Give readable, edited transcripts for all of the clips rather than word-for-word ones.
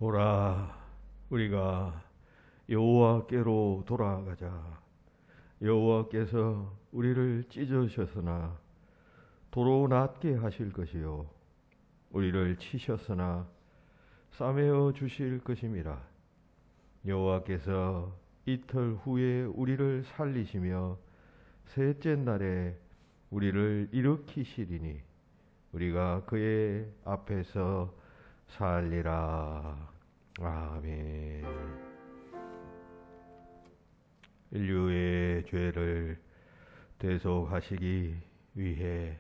오라, 우리가 여호와께로 돌아가자. 여호와께서 우리를 찢으셨으나 도로 낫게 하실 것이요 우리를 치셨으나 싸매어 주실 것임이라. 여호와께서 이틀 후에 우리를 살리시며 셋째 날에 우리를 일으키시리니 우리가 그의 앞에서 살리라. 아멘. 인류의 죄를 대속하시기 위해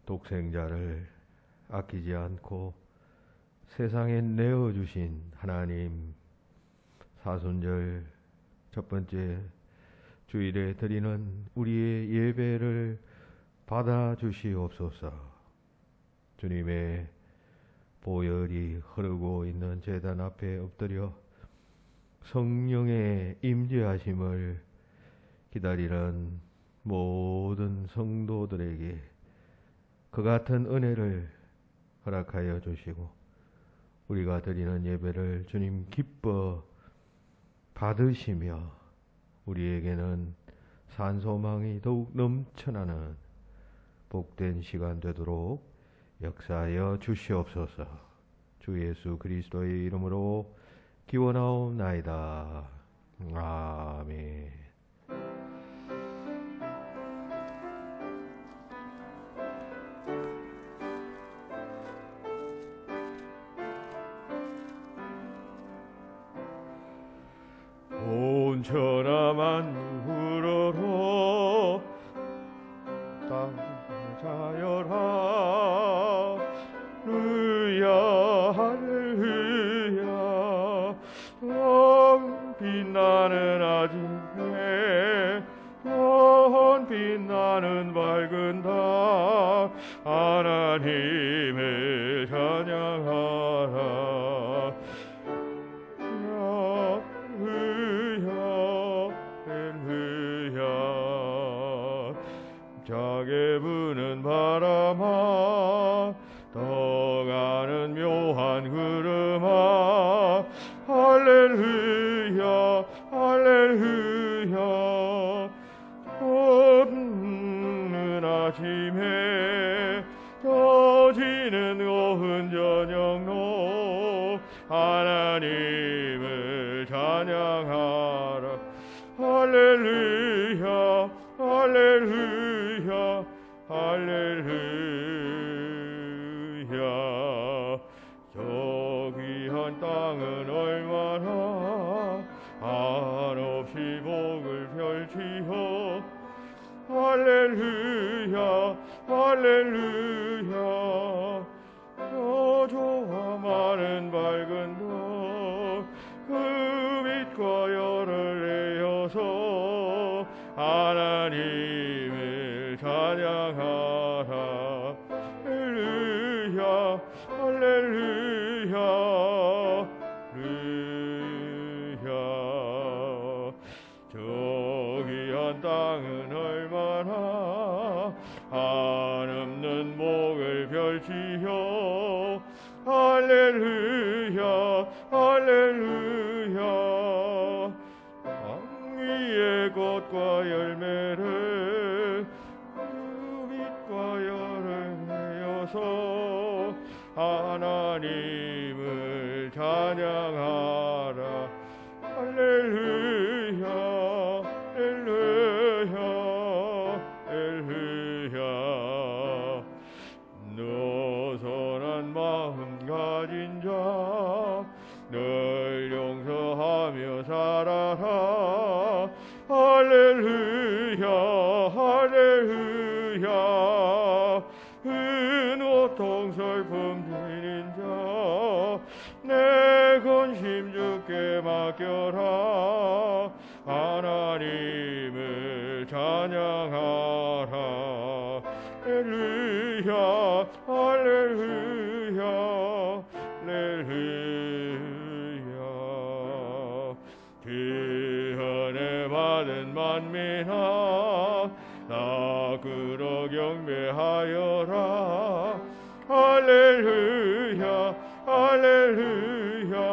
독생자를 아끼지 않고 세상에 내어주신 하나님, 사순절 첫 번째 주일에 드리는 우리의 예배를 받아주시옵소서. 주님의 보혈이 흐르고 있는 제단 앞에 엎드려 성령의 임재하심을 기다리는 모든 성도들에게 그 같은 은혜를 허락하여 주시고 우리가 드리는 예배를 주님 기뻐 받으시며 우리에게는 산소망이 더욱 넘쳐나는 복된 시간 되도록 역사하여 주시옵소서. 주 예수 그리스도의 이름으로 기원하옵나이다. 아멘. 온 천하 만물으로 자열하 할렐루야. 빛나는 아침에 빛나는 밝은 달 하나님을 찬양하라. 할렐루야. 작게 부는 바람아 떠가는 묘한 구름아 할렐루야. 할렐루야. 오는 아침에 떠지는 오은 저녁로 하나님을 찬양하라. 할렐루야. 할렐루야. 할렐루야. 저 귀한 땅은 얼마나 한없이 복을 펼치어 할렐루야. 할렐루야. 저조와 많은 밝은 덕 그 빛과 열을 내어서 하나님을 찬양하라. 할렐루야. 할렐루야. 할렐루야. 저 귀한 땅은 얼마나 한없는 복을 펼치어 할렐루야. 할렐루야. 땅 위에 꽃과 열매를 그 빛과 열을 내어서 하나님을 찬양하라. 할렐루야. 할렐루야. 할렐루야. 너 선한 마음 가진 자 늘 용서하며 살아라. 할렐루야. 할렐루야. 은호통 슬픔 지닌 자 내 근심 주께 맡겨라. 하나님을 찬양하라. 할렐루야. 할렐루야. 할렐루야. 주은혜 받은 만민아 나 그러 경배하여라. 할렐루야. 할렐루야.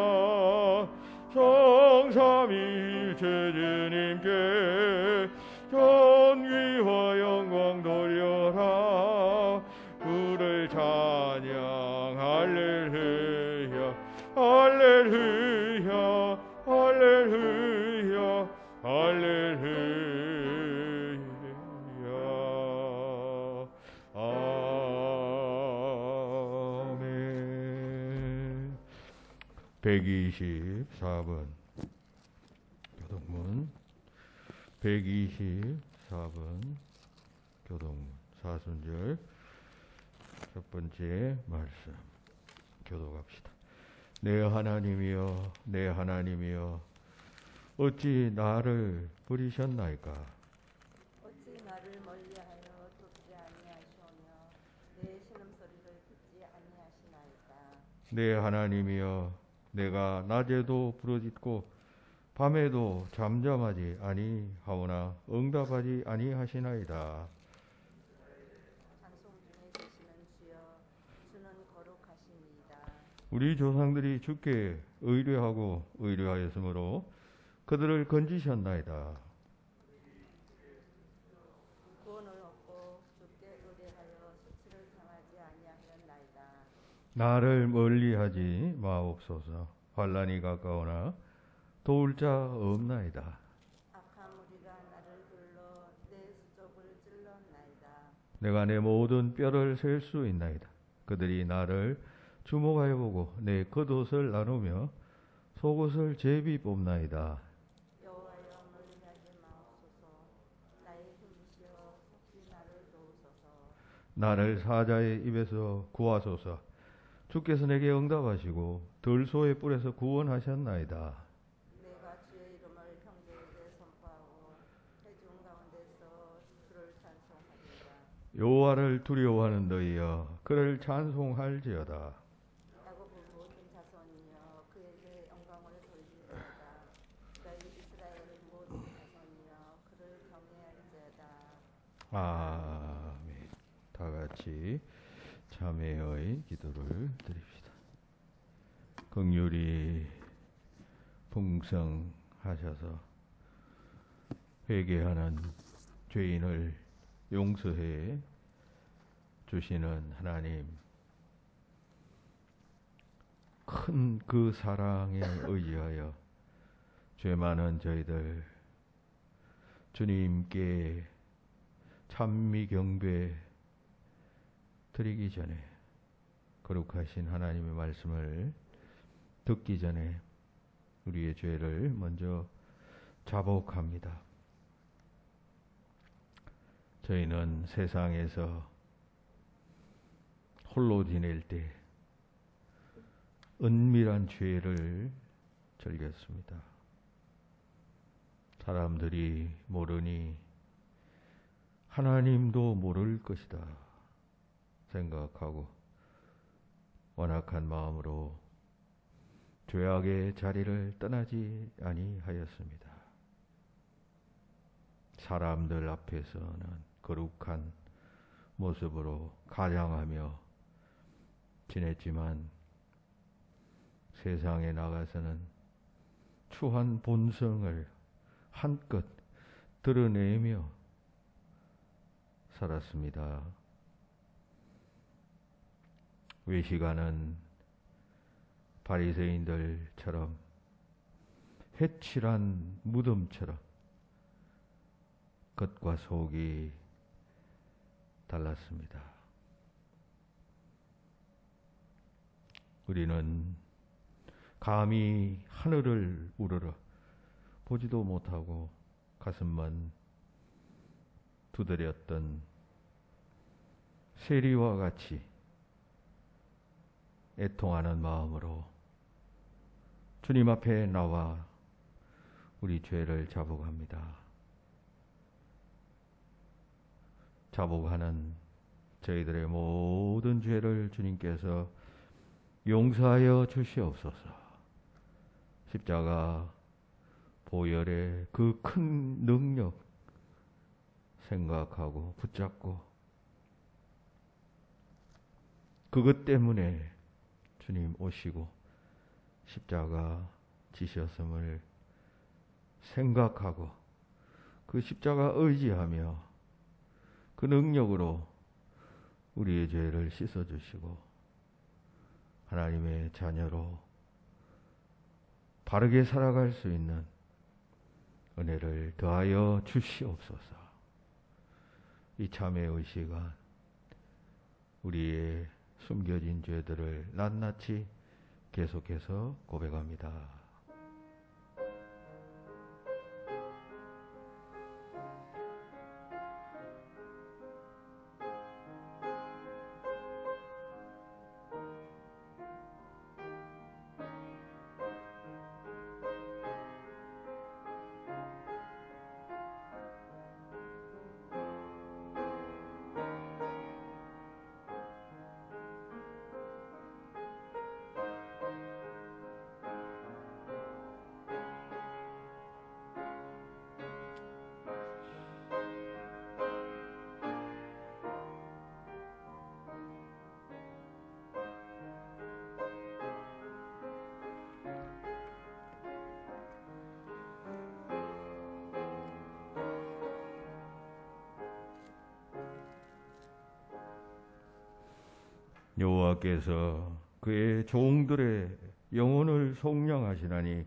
삼위일체 주님께 존귀와 영광 돌려라. 주를 찬양 할렐루야 할렐루야 할렐루야 할렐루야. 아멘. 124번 교동문 124번 교동문 사순절 첫 번째 말씀 교독합시다. 내 하나님이여 내 하나님이여 어찌 나를 버리셨나이까. 어찌 나를 멀리하여 돕지 아니하시오며 내 신음소리를 듣지 아니하시나이까. 내 하나님이여 내가 낮에도 부르짖고 밤에도 잠잠하지 아니하오나 응답하지 아니하시나이다. 찬송 중에 계시는 주여 주는 거룩하십니다. 우리 조상들이 주께 의뢰하고 의뢰하였으므로 그들을 건지셨나이다. 구원을 얻고 주께 의뢰하여 수치를 당하지 아니하였나이다. 나를 멀리하지 마옵소서. 환난이 가까우나 도울 자 없나이다. 악한 무리가 나를 둘러 내 수족을 찔렀나이다. 내가 내 모든 뼈를 셀 수 있나이다. 그들이 나를 주목하여 보고 내 겉옷을 나누며 속옷을 제비 뽑나이다. 여호와여 멀리하지 마옵소서. 나의 힘이시여 속히 나를 도우소서. 나를 사자의 입에서 구하소서. 주께서 내게 응답하시고 들소의 뿔에서 구원하셨나이다. 내가 주의 이름을 형제에게 선포하고 회중 가운데서 주를 찬송하리라. 여호와를 두려워하는 너희여 그를 찬송할지어다. 야곱의 모든 자손이여 그에게 영광을 돌리리이다. 너희 이스라엘의 모든 자손이여 그를 경외할지어다. 아멘. 다 같이 자매의 기도를 드립시다. 긍휼히 풍성하셔서 회개하는 죄인을 용서해 주시는 하나님, 큰 그 사랑에 의지하여 죄 많은 저희들 주님께 찬미 경배 드리기 전에 거룩하신 하나님의 말씀을 듣기 전에 우리의 죄를 먼저 자복합니다. 저희는 세상에서 홀로 지낼 때 은밀한 죄를 즐겼습니다. 사람들이 모르니 하나님도 모를 것이다 생각하고 완악한 마음으로 죄악의 자리를 떠나지 아니하였습니다. 사람들 앞에서는 거룩한 모습으로 가장하며 지냈지만 세상에 나가서는 추한 본성을 한껏 드러내며 살았습니다. 외식하는 바리새인들처럼 회칠한 무덤처럼 겉과 속이 달랐습니다. 우리는 감히 하늘을 우러러 보지도 못하고 가슴만 두드렸던 세리와 같이 애통하는 마음으로 주님 앞에 나와 우리 죄를 자복합니다. 자복하는 저희들의 모든 죄를 주님께서 용서하여 주시옵소서. 십자가 보혈의 그 큰 능력 생각하고 붙잡고 그것 때문에 주님 오시고 십자가 지셨음을 생각하고 그 십자가 의지하며 그 능력으로 우리의 죄를 씻어주시고 하나님의 자녀로 바르게 살아갈 수 있는 은혜를 더하여 주시옵소서. 이 참회의 시간 우리의 숨겨진 죄들을 낱낱이 계속해서 고백합니다. 여호와께서 그의 종들의 영혼을 속량하시나니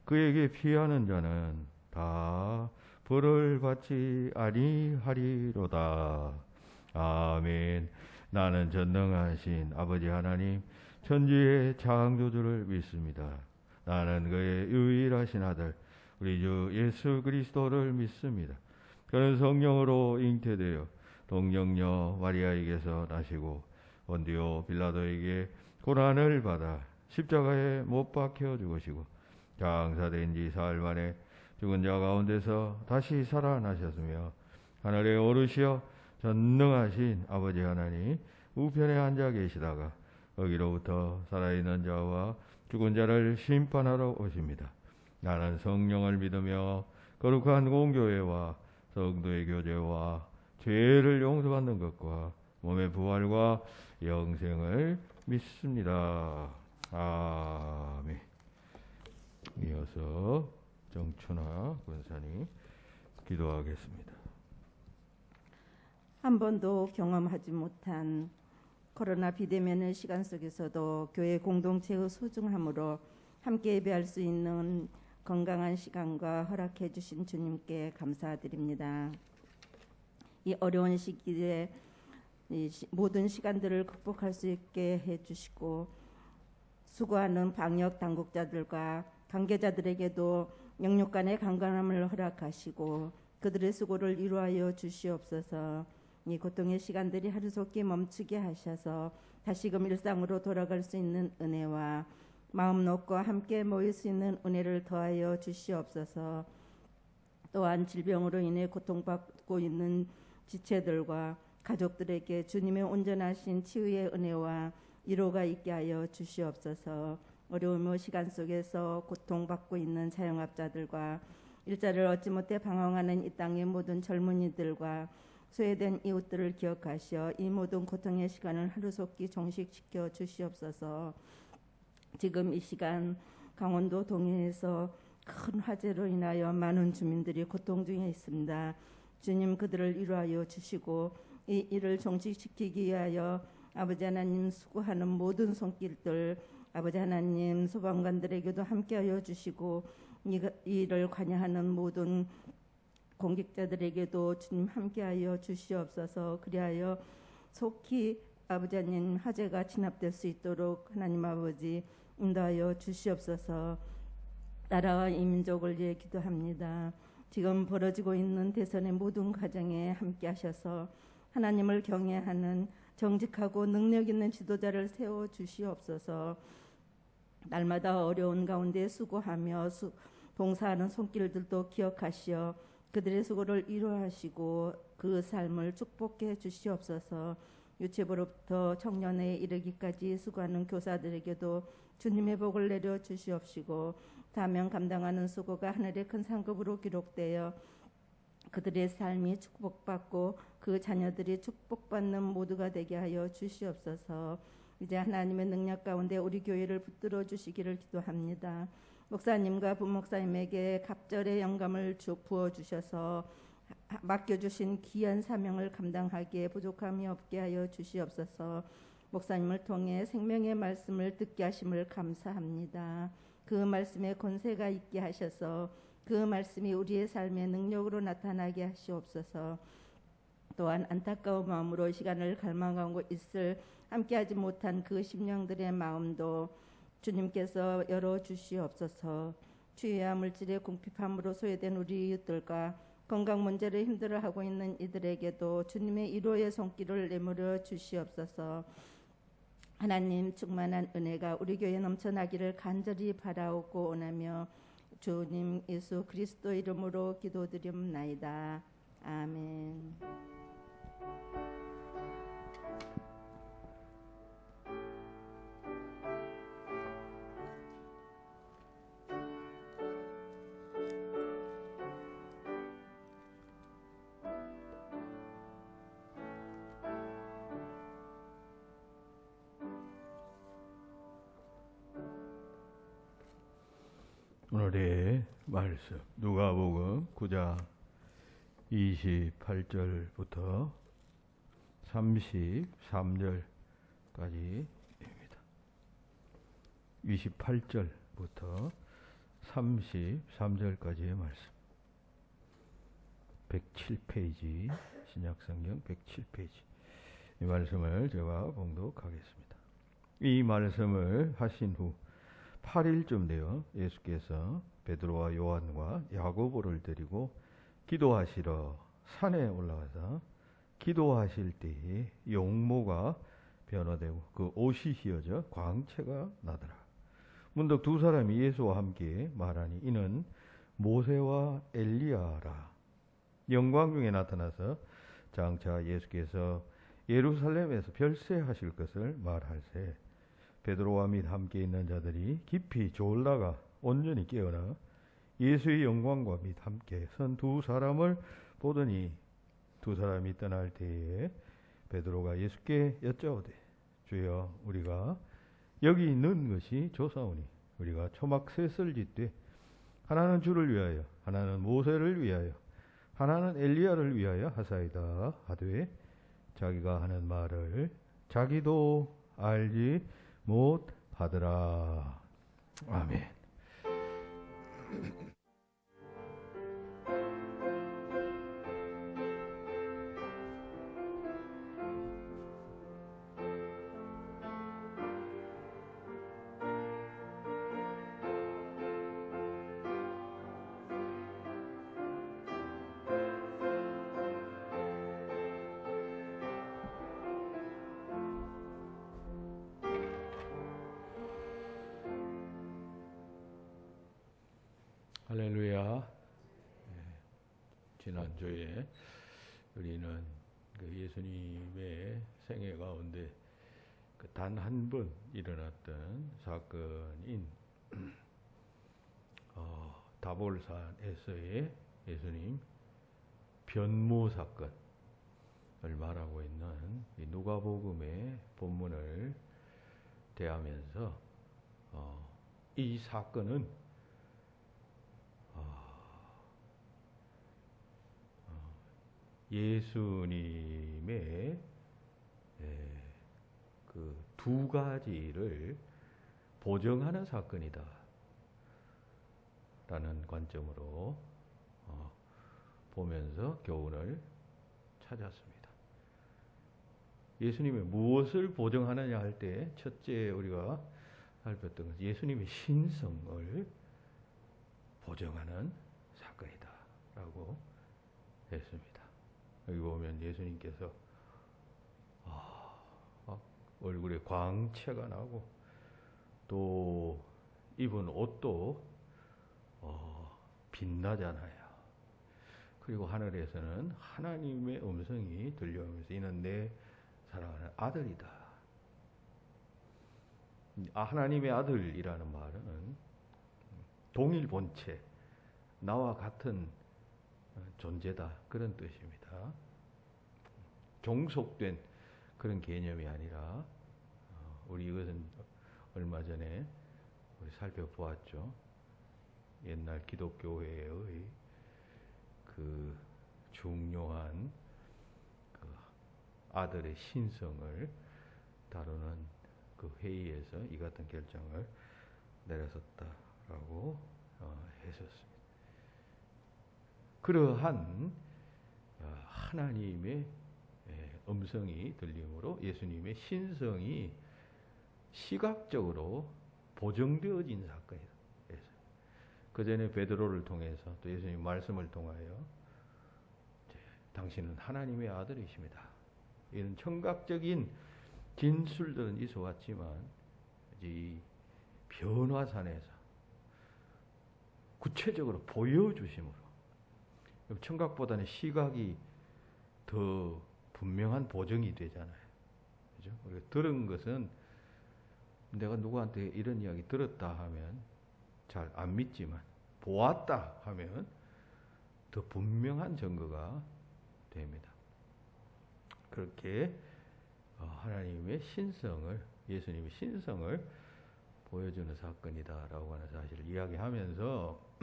그에게 피하는 자는 다 벌을 받지 아니하리로다. 아멘. 나는 전능하신 아버지 하나님 천지의 창조주를 믿습니다. 나는 그의 유일하신 아들 우리 주 예수 그리스도를 믿습니다. 그는 성령으로 잉태되어 동정녀 마리아에게서 나시고 본디오 빌라도에게 고난을 받아 십자가에 못 박혀 죽으시고 장사된 지 사흘 만에 죽은 자 가운데서 다시 살아나셨으며 하늘에 오르시어 전능하신 아버지 하나님 우편에 앉아 계시다가 거기로부터 살아있는 자와 죽은 자를 심판하러 오십니다. 나는 성령을 믿으며 거룩한 공교회와 성도의 교제와 죄를 용서받는 것과 몸의 부활과 영생을 믿습니다. 아멘. 이어서 정춘아 권사님 기도하겠습니다. 한 번도 경험하지 못한 코로나 비대면의 시간 속에서도 교회 공동체의 소중함으로 함께 예배할 수 있는 건강한 시간과 허락해 주신 주님께 감사드립니다. 이 어려운 시기에 이 모든 시간들을 극복할 수 있게 해주시고 수고하는 방역 당국자들과 관계자들에게도 영육간의 강건함을 허락하시고 그들의 수고를 이루하여 주시옵소서. 이 고통의 시간들이 하루속히 멈추게 하셔서 다시금 일상으로 돌아갈 수 있는 은혜와 마음 놓고 함께 모일 수 있는 은혜를 더하여 주시옵소서. 또한 질병으로 인해 고통받고 있는 지체들과 가족들에게 주님의 온전하신 치유의 은혜와 위로가 있게 하여 주시옵소서. 어려움의 시간 속에서 고통받고 있는 자영업자들과 일자리를 얻지 못해 방황하는 이 땅의 모든 젊은이들과 소외된 이웃들을 기억하시어 이 모든 고통의 시간을 하루속히 종식시켜 주시옵소서. 지금 이 시간 강원도 동해에서 큰 화재로 인하여 많은 주민들이 고통 중에 있습니다. 주님 그들을 위로하여 주시고 이 일을 종식시키기 위하여 아버지 하나님 수고하는 모든 손길들 아버지 하나님 소방관들에게도 함께하여 주시고 이 일을 관여하는 모든 공직자들에게도 주님 함께하여 주시옵소서. 그리하여 속히 아버지 하나님 화재가 진압될 수 있도록 하나님 아버지 인도하여 주시옵소서. 나라와 이 민족을 위해 기도합니다. 지금 벌어지고 있는 대선의 모든 과정에 함께하셔서 하나님을 경외하는 정직하고 능력 있는 지도자를 세워 주시옵소서. 날마다 어려운 가운데 수고하며 봉사하는 손길들도 기억하시어 그들의 수고를 위로하시고 그 삶을 축복해 주시옵소서. 유체부로부터 청년에 이르기까지 수고하는 교사들에게도 주님의 복을 내려 주시옵시고 사명 감당하는 수고가 하늘의 큰 상급으로 기록되어 그들의 삶이 축복받고 그 자녀들이 축복받는 모두가 되게 하여 주시옵소서. 이제 하나님의 능력 가운데 우리 교회를 붙들어 주시기를 기도합니다. 목사님과 부목사님에게 갑절의 영감을 부어 주셔서 맡겨주신 귀한 사명을 감당하기에 부족함이 없게 하여 주시옵소서. 목사님을 통해 생명의 말씀을 듣게 하심을 감사합니다. 그 말씀에 권세가 있게 하셔서 그 말씀이 우리의 삶의 능력으로 나타나게 하시옵소서. 또한 안타까운 마음으로 시간을 갈망하고 있을 함께하지 못한 그 심령들의 마음도 주님께서 열어주시옵소서. 추위와 물질의 궁핍함으로 소외된 우리 이웃들과 건강 문제를 힘들어하고 있는 이들에게도 주님의 위로의 손길을 내밀어 주시옵소서. 하나님 충만한 은혜가 우리 교회에 넘쳐나기를 간절히 바라오고 원하며 주님 예수 그리스도 이름으로 기도드립나이다. 아멘. 오늘의 말씀 누가복음 9장 28절부터 33절까지입니다. 28절부터 33절까지의 말씀. 107페이지 신약성경 107페이지 이 말씀을 제가 봉독하겠습니다. 이 말씀을 하신 후 8일쯤 되어 예수께서 베드로와 요한과 야고보를 데리고 기도하시러 산에 올라가서 기도하실 때에 용모가 변화되고 그 옷이 휘어져 광채가 나더라. 문득 두 사람이 예수와 함께 말하니 이는 모세와 엘리야라. 영광 중에 나타나서 장차 예수께서 예루살렘에서 별세하실 것을 말할세. 베드로와 및 함께 있는 자들이 깊이 졸다가 온전히 깨어나 예수의 영광과 및 함께 선 두 사람을 보더니 두 사람이 떠날 때에 베드로가 예수께 여짜오되 주여 우리가 여기 있는 것이 좋사오니 우리가 초막셋을 짓되 하나는 주를 위하여 하나는 모세를 위하여 하나는 엘리야를 위하여 하사이다 하되 자기가 하는 말을 자기도 알지 못하더라. 아멘. 할렐루야. 지난주에 우리는 그 예수님의 생애 가운데 그 단 한 번 일어났던 사건인 다볼산에서의 예수님 변모 사건을 말하고 있는 이 누가복음의 본문을 대하면서 이 사건은 예수님의 그 두 가지를 보정하는 사건이다 라는 관점으로 보면서 교훈을 찾았습니다. 예수님이 무엇을 보정하느냐 할 때 첫째 우리가 살폈던 것은 예수님의 신성을 보정하는 사건이다 라고 했습니다. 여기 보면 예수님께서 얼굴에 광채가 나고 또 입은 옷도 빛나잖아요. 그리고 하늘에서는 하나님의 음성이 들려오면서 이는 내 사랑하는 아들이다. 하나님의 아들이라는 말은 동일 본체, 나와 같은 존재다 그런 뜻입니다. 종속된 그런 개념이 아니라 우리 이것은 얼마 전에 우리 살펴보았죠. 옛날 기독교회의 그 중요한 그 아들의 신성을 다루는 그 회의에서 이 같은 결정을 내렸었다라고 했었습니다. 그러한 하나님의 음성이 들림으로 예수님의 신성이 시각적으로 보정되어진 사건이다. 그 전에 베드로를 통해서 또 예수님 말씀을 통하여 당신은 하나님의 아들이십니다. 이런 청각적인 진술들은 있어 왔지만 이 변화산에서 구체적으로 보여주심으로 청각보다는 시각이 더 분명한 보정이 되잖아요. 그죠? 우리가 들은 것은 내가 누구한테 이런 이야기 들었다 하면 잘 안 믿지만 보았다 하면 더 분명한 증거가 됩니다. 그렇게 하나님의 신성을, 예수님의 신성을 보여주는 사건이다라고 하는 사실을 이야기하면서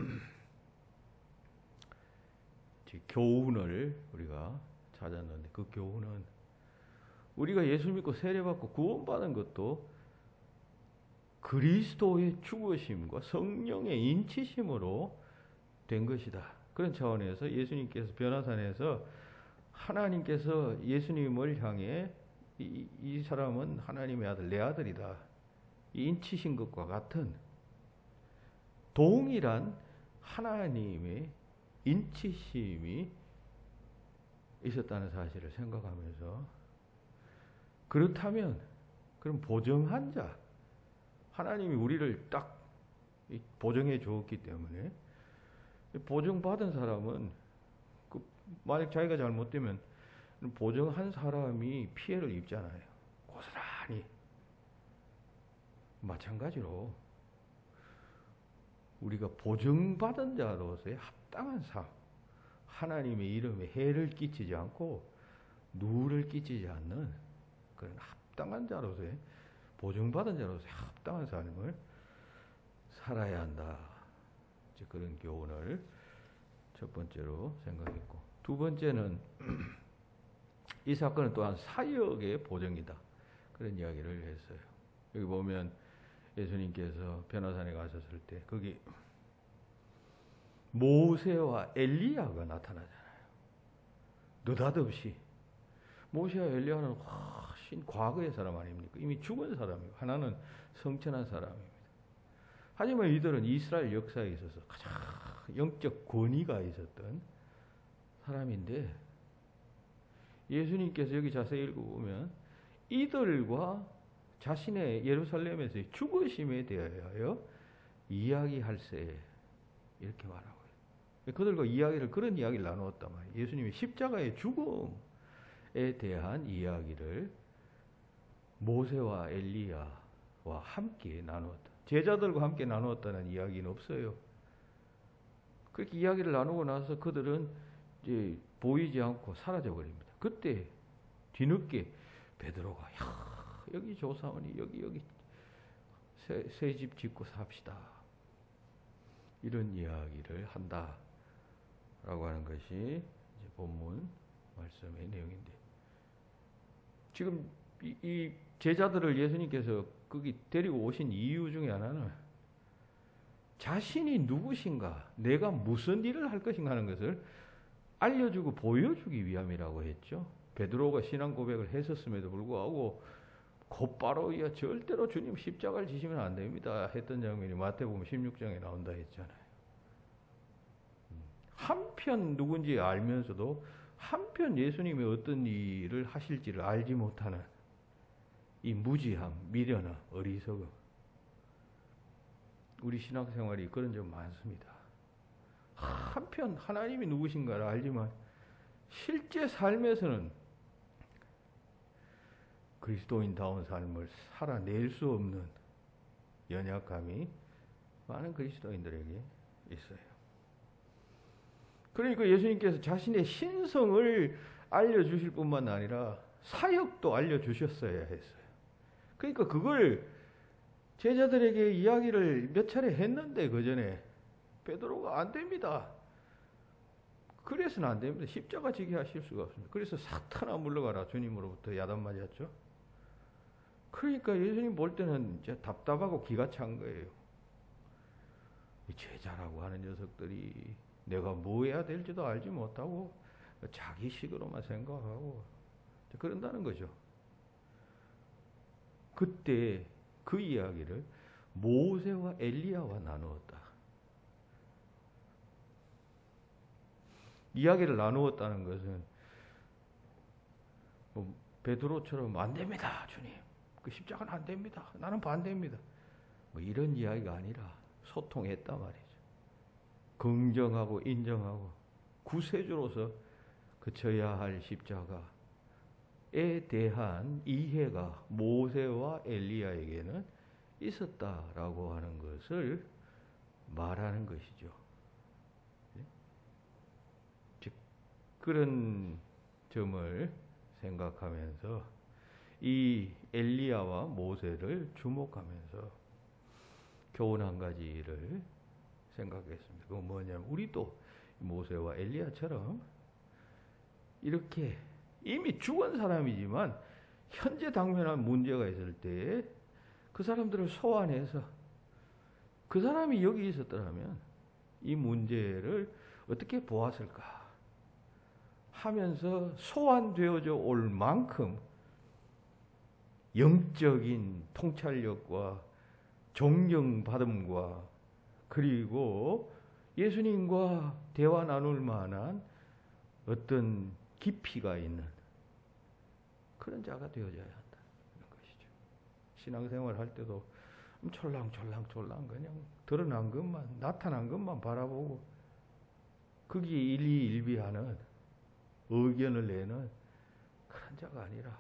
교훈을 우리가 찾았는데 그 교훈은 우리가 예수 믿고 세례받고 구원받은 것도 그리스도의 죽으심과 성령의 인치심으로 된 것이다. 그런 차원에서 예수님께서 변화산에서 하나님께서 예수님을 향해 이 사람은 하나님의 아들, 내 아들이다. 인치신 것과 같은 동일한 하나님의 인치심이 있었다는 사실을 생각하면서 그렇다면 그럼 보정한 자, 하나님이 우리를 딱 보정해 주었기 때문에 보정받은 사람은 만약 자기가 잘못되면 보정한 사람이 피해를 입잖아요. 고스란히. 마찬가지로 우리가 보정받은 자로서의 합당한 삶, 하나님의 이름에 해를 끼치지 않고 누를 끼치지 않는 그런 합당한 자로서의 보정받은 자로서의 합당한 삶을 살아야 한다. 이제 그런 교훈을 첫 번째로 생각했고, 두 번째는 이 사건은 또한 사역의 보정이다. 그런 이야기를 했어요. 여기 보면 예수님께서 변화산에 가셨을 때 거기 모세와 엘리야가 나타나잖아요. 느닷없이. 모세와 엘리야는 훨씬 과거의 사람 아닙니까? 이미 죽은 사람이고 하나는 성천한 사람입니다. 하지만 이들은 이스라엘 역사에 있어서 가장 영적 권위가 있었던 사람인데 예수님께서 여기 자세히 읽어보면 이들과 자신의 예루살렘에서의 죽으심에 대하여 이야기할세 이렇게 말하고요. 그들과 그런 이야기를 나누었단 말이에요. 예수님의 십자가의 죽음에 대한 이야기를 모세와 엘리야와 함께 나누었다. 제자들과 함께 나누었다는 이야기는 없어요. 그렇게 이야기를 나누고 나서 그들은 이제 보이지 않고 사라져 버립니다. 그때 뒤늦게 베드로가 여기 조사원이 여기 새 집 짓고 삽시다. 이런 이야기를 한다라고 하는 것이 이제 본문 말씀의 내용인데 지금 이 제자들을 예수님께서 거기 데리고 오신 이유 중에 하나는 자신이 누구신가, 내가 무슨 일을 할 것인가 하는 것을 알려주고 보여주기 위함이라고 했죠. 베드로가 신앙 고백을 했었음에도 불구하고 곧바로 절대로 주님 십자가를 지시면 안 됩니다 했던 장면이 마태복음 16장에 나온다 했잖아요. 한편 누군지 알면서도 한편 예수님이 어떤 일을 하실지를 알지 못하는 이 무지함, 미련함, 어리석음. 우리 신앙생활이 그런 점 많습니다. 한편 하나님이 누구신가를 알지만 실제 삶에서는 그리스도인다운 삶을 살아낼 수 없는 연약함이 많은 그리스도인들에게 있어요. 그러니까 예수님께서 자신의 신성을 알려주실 뿐만 아니라 사역도 알려주셨어야 했어요. 그러니까 그걸 제자들에게 이야기를 몇 차례 했는데 그 전에 베드로가 안 됩니다. 그래서는 안 됩니다. 십자가 지게 하실 수가 없습니다. 그래서 사탄아 물러가라 주님으로부터 야단 맞았죠. 그러니까 예수님 볼 때는 이제 답답하고 기가 찬 거예요. 이 제자라고 하는 녀석들이 내가 뭐 해야 될지도 알지 못하고 자기식으로만 생각하고 그런다는 거죠. 그때 그 이야기를 모세와 엘리야와 나누었다. 이야기를 나누었다는 것은 뭐 베드로처럼 안 됩니다, 주님. 그 십자가는 안 됩니다. 나는 반대입니다. 뭐 이런 이야기가 아니라 소통했단 말이죠. 긍정하고 인정하고 구세주로서 그쳐야 할 십자가에 대한 이해가 모세와 엘리야에게는 있었다라고 하는 것을 말하는 것이죠. 즉 그런 점을 생각하면서 이 엘리야와 모세를 주목하면서 교훈 한 가지를 생각했습니다. 그건 뭐냐면 우리도 모세와 엘리야처럼 이렇게 이미 죽은 사람이지만 현재 당면한 문제가 있을 때 그 사람들을 소환해서 그 사람이 여기 있었더라면 이 문제를 어떻게 보았을까 하면서 소환되어져 올 만큼 영적인 통찰력과 존경받음과 그리고 예수님과 대화 나눌 만한 어떤 깊이가 있는 그런 자가 되어져야 한다는 것이죠. 신앙생활 할 때도 촐랑촐랑 그냥 드러난 것만 나타난 것만 바라보고 거기에 일희일비하는 의견을 내는 그런 자가 아니라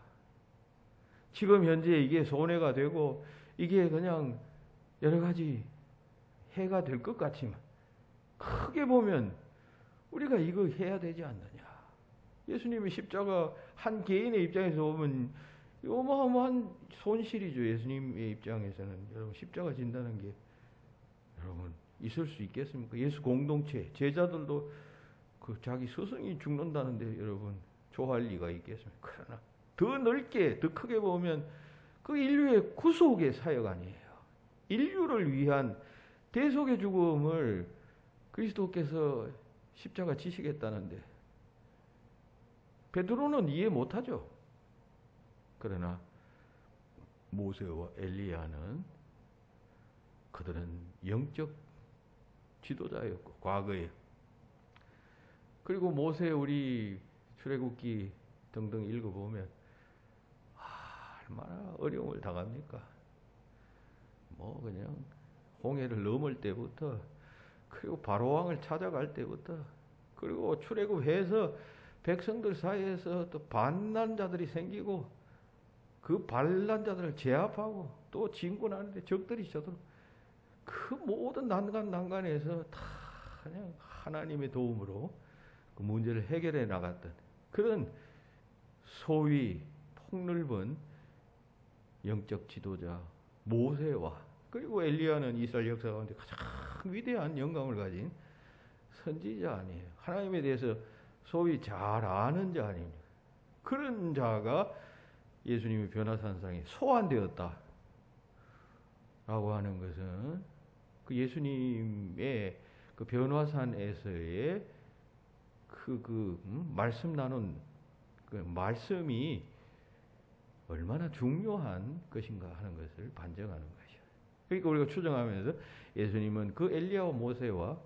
지금 현재 이게 손해가 되고 이게 그냥 여러 가지 해가 될 것 같지만 크게 보면 우리가 이거 해야 되지 않느냐. 예수님의 십자가 한 개인의 입장에서 보면 어마어마한 손실이죠. 예수님의 입장에서는 여러분 십자가 진다는 게 여러분 있을 수 있겠습니까? 예수 공동체 제자들도 그 자기 스승이 죽는다는데 여러분 좋아할 리가 있겠습니까? 그러나 더 넓게 더 크게 보면 그 인류의 구속의 사역 아니에요. 인류를 위한 대속의 죽음을 그리스도께서 십자가 지시겠다는데 베드로는 이해 못하죠. 그러나 모세와 엘리야는 그들은 영적 지도자였고 과거에 그리고 모세 우리 출애굽기 등등 읽어보면 얼마나 어려움을 당합니까? 뭐 그냥 홍해를 넘을 때부터 그리고 바로왕을 찾아갈 때부터 그리고 출애굽해서 백성들 사이에서 또 반란자들이 생기고 그 반란자들을 제압하고 또 진군하는데 적들이 있어도 그 모든 난간에서 다 그냥 하나님의 도움으로 그 문제를 해결해 나갔던 그런 소위 폭넓은 영적 지도자 모세와 그리고 엘리야는 이스라엘 역사 가운데 가장 위대한 영광을 가진 선지자 아니에요. 하나님에 대해서 소위 잘 아는 자 아닙니까? 그런 자가 예수님의 변화산상에 소환되었다 라고 하는 것은 그 예수님의 그 변화산에서의 말씀 나눈 그 말씀이 얼마나 중요한 것인가 하는 것을 반증하는 것이죠. 그러니까 우리가 추정하면서 예수님은 그 엘리야와 모세와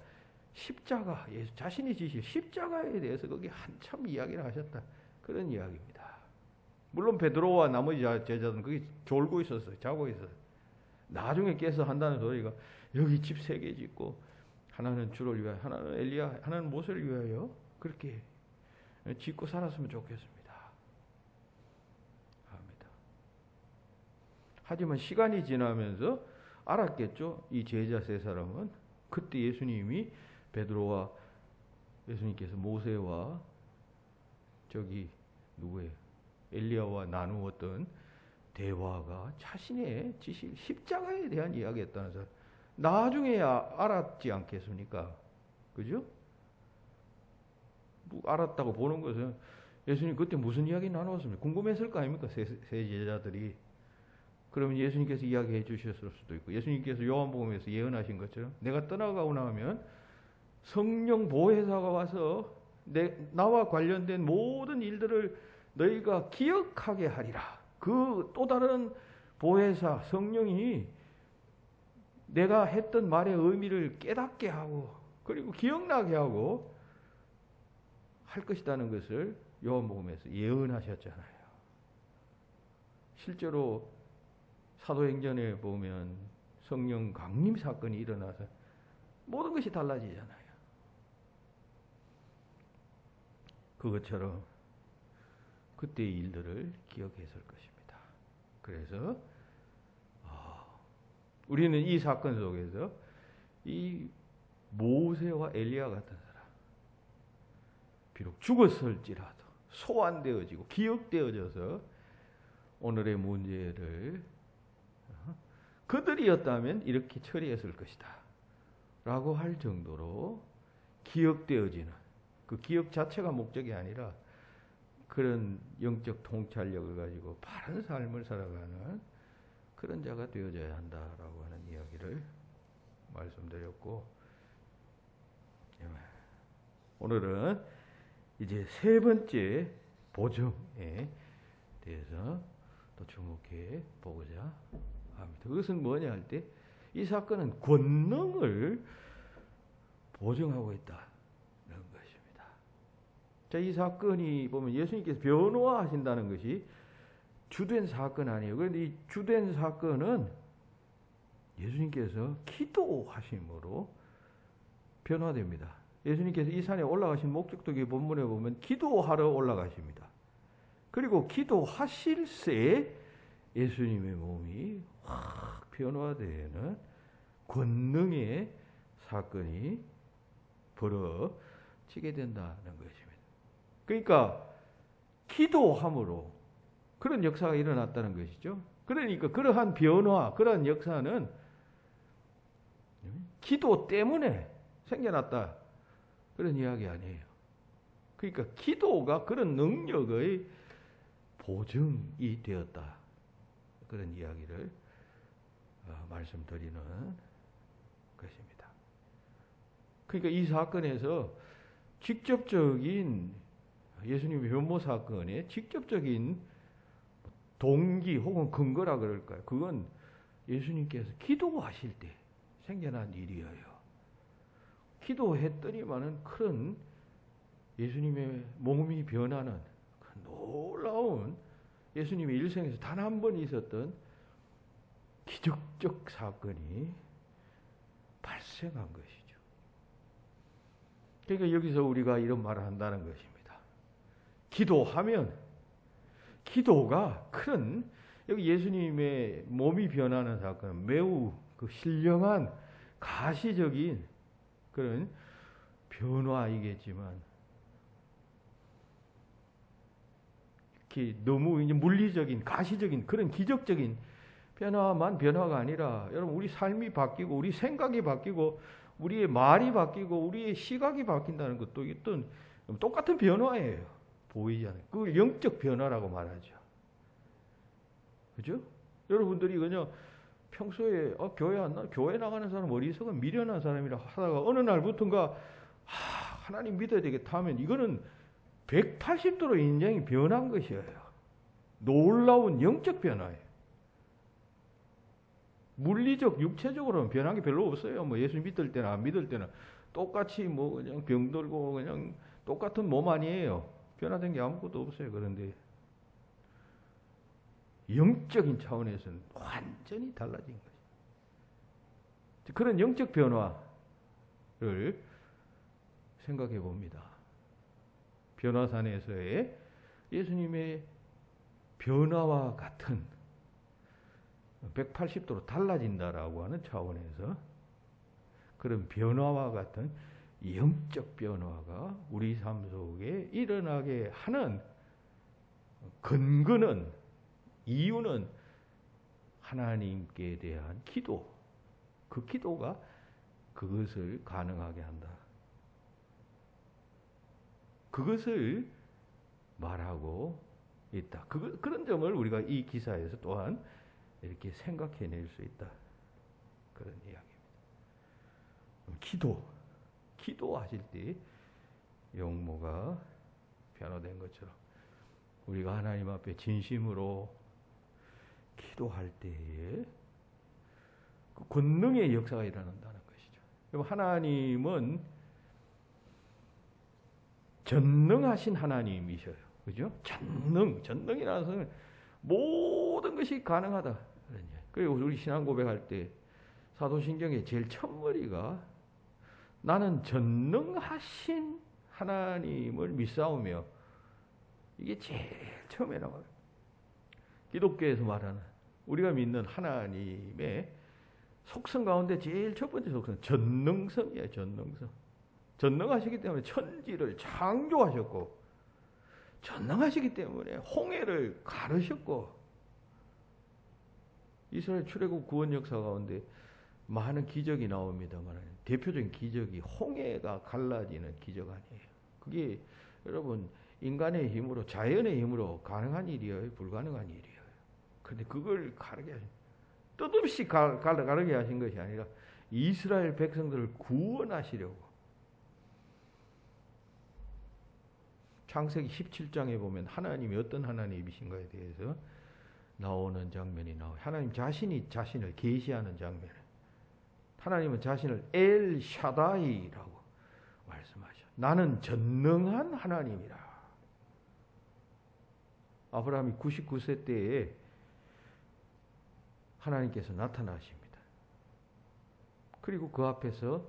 십자가, 예수 자신이 지실 십자가에 대해서 거기 한참 이야기를 하셨다. 그런 이야기입니다. 물론 베드로와 나머지 제자들은 거기 졸고 있었어요. 자고 있었어요. 나중에 깨서 한다는 소리가 여기 집 3개 짓고 하나는 주를 위하여, 하나는 엘리야, 하나는 모세를 위하여 그렇게 짓고 살았으면 좋겠습니다. 합니다. 하지만 시간이 지나면서 알았겠죠. 이 제자 3사람은 그때 예수님이 베드로와 예수님께서 모세와 저기 누구예요? 엘리야와 나누었던 대화가 자신의 지식 십자가에 대한 이야기였다는 나중에야 알았지 않겠습니까? 그죠? 뭐 알았다고 보는 것은 예수님 그때 무슨 이야기 나누었습니까? 궁금했을 거 아닙니까? 세 제자들이. 그러면 예수님께서 이야기해 주셨을 수도 있고, 예수님께서 요한복음에서 예언하신 것처럼 내가 떠나가고 나면 성령 보혜사가 와서 나와 관련된 모든 일들을 너희가 기억하게 하리라. 그 또 다른 보혜사 성령이 내가 했던 말의 의미를 깨닫게 하고 그리고 기억나게 하고 할 것이라는 것을 요한복음에서 예언하셨잖아요. 실제로 사도행전에 보면 성령 강림 사건이 일어나서 모든 것이 달라지잖아요. 그것처럼 그때의 일들을 기억했을 것입니다. 그래서 우리는 이 사건 속에서 이 모세와 엘리야 같은 사람, 비록 죽었을지라도 소환되어지고 기억되어져서 오늘의 문제를 그들이었다면 이렇게 처리했을 것이다 라고 할 정도로 기억되어지는, 그 기억 자체가 목적이 아니라 그런 영적 통찰력을 가지고 바른 삶을 살아가는 그런 자가 되어져야 한다라고 하는 이야기를 말씀드렸고, 오늘은 이제 세 번째 보정에 대해서 또 주목해 보고자 합니다. 그것은 뭐냐 할 때 이 사건은 권능을 보정하고 있다는 것입니다. 자, 이 사건이 보면 예수님께서 변호하신다는 것이 주된 사건 아니에요. 그런데 이 주된 사건은 예수님께서 기도하심으로 변화됩니다. 예수님께서 이 산에 올라가신 목적도 이 본문에 보면 기도하러 올라가십니다. 그리고 기도하실새 예수님의 몸이 확 변화되는 권능의 사건이 벌어지게 된다는 것입니다. 그러니까 기도함으로 그런 역사가 일어났다는 것이죠. 그러니까 그러한 변화, 그러한 역사는 기도 때문에 생겨났다. 그런 이야기 아니에요. 그러니까 기도가 그런 능력의 보증이 되었다. 그런 이야기를 말씀드리는 것입니다. 그러니까 이 사건에서 직접적인 예수님의 변모 사건의 직접적인 동기 혹은 근거라 그럴까요? 그건 예수님께서 기도하실 때 생겨난 일이에요. 기도했더니만은 큰 예수님의 몸이 변하는 그 놀라운 예수님의 일생에서 단 한 번 있었던 기적적 사건이 발생한 것이죠. 그러니까 여기서 우리가 이런 말을 한다는 것입니다. 기도하면 기도가 큰 여기 예수님의 몸이 변하는 사건은 매우 그 신령한 가시적인 그런 변화이겠지만 너무 이제 물리적인 가시적인 그런 기적적인 변화가 아니라 여러분 우리 삶이 바뀌고 우리 생각이 바뀌고 우리의 말이 바뀌고 우리의 시각이 바뀐다는 것도 어떤 똑같은 변화예요. 보이잖아요. 그걸 영적 변화라고 말하죠. 그죠? 여러분들이 그냥 평소에 교회 안 나 교회 나가는 사람 어리석은 미련한 사람이라 하다가 어느 날부터인가 하나님 믿어야 되겠다 하면 이거는 180도로 인생이 변한 것이에요. 놀라운 영적 변화예요. 물리적 육체적으로는 변한 게 별로 없어요. 뭐 예수 믿을 때나 안 믿을 때나 똑같이 뭐 그냥 병들고 그냥 똑같은 몸 아니에요. 변화된 게 아무것도 없어요. 그런데 영적인 차원에서는 완전히 달라진 거죠. 그런 영적 변화를 생각해 봅니다. 변화산에서의 예수님의 변화와 같은 180도로 달라진다라고 하는 차원에서 그런 변화와 같은 영적 변화가 우리 삶 속에 일어나게 하는 근거는 이유는 하나님께 대한 기도, 그 기도가 그것을 가능하게 한다. 그것을 말하고 있다. 그런 점을 우리가 이 기사에서 또한 이렇게 생각해낼 수 있다. 그런 이야기입니다. 기도하실 때 용모가 변화된 것처럼 우리가 하나님 앞에 진심으로 기도할 때에 그 권능의 역사가 일어난다는 것이죠. 그럼 하나님은 전능하신 하나님이셔요. 그죠? 전능이라는 것은 모든 것이 가능하다. 그리고 우리 신앙 고백할 때 사도신경의 제일 첫머리가 나는 전능하신 하나님을 믿사오며, 이게 제일 처음에 나와요. 기독교에서 말하는 우리가 믿는 하나님의 속성 가운데 제일 첫 번째 속성 전능성이에요. 전능하시기 때문에 천지를 창조하셨고, 전능하시기 때문에 홍해를 가르셨고, 이스라엘 출애굽 구원 역사 가운데 많은 기적이 나옵니다만 대표적인 기적이 홍해가 갈라지는 기적 아니에요. 그게 여러분 인간의 힘으로, 자연의 힘으로 가능한 일이에요, 불가능한 일이에요. 그런데 그걸 가르게 하신, 뜻없이 가르게 하신 것이 아니라 이스라엘 백성들을 구원하시려고. 창세기 17장에 보면 하나님이 어떤 하나님이신가에 대해서 나오는 장면이 나와요. 하나님 자신이 자신을 계시하는 장면. 하나님은 자신을 엘 샤다이라고 말씀하셔. 나는 전능한 하나님이라. 아브라함이 99세 때에 하나님께서 나타나십니다. 그리고 그 앞에서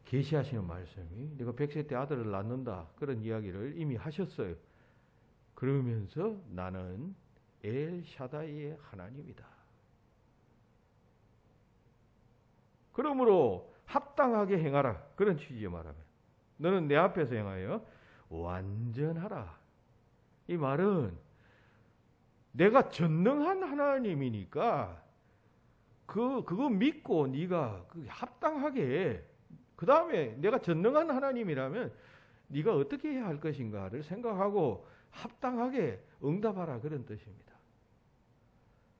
계시하시는 말씀이 내가 100세 때 아들을 낳는다, 그런 이야기를 이미 하셨어요. 그러면서 나는 엘 샤다이의 하나님이다. 그러므로 합당하게 행하라, 그런 취지의 말하면 너는 내 앞에서 행하여 완전하라. 이 말은 내가 전능한 하나님이니까 그거 믿고 네가 합당하게, 그 다음에 내가 전능한 하나님이라면 네가 어떻게 해야 할 것인가를 생각하고 합당하게 응답하라, 그런 뜻입니다.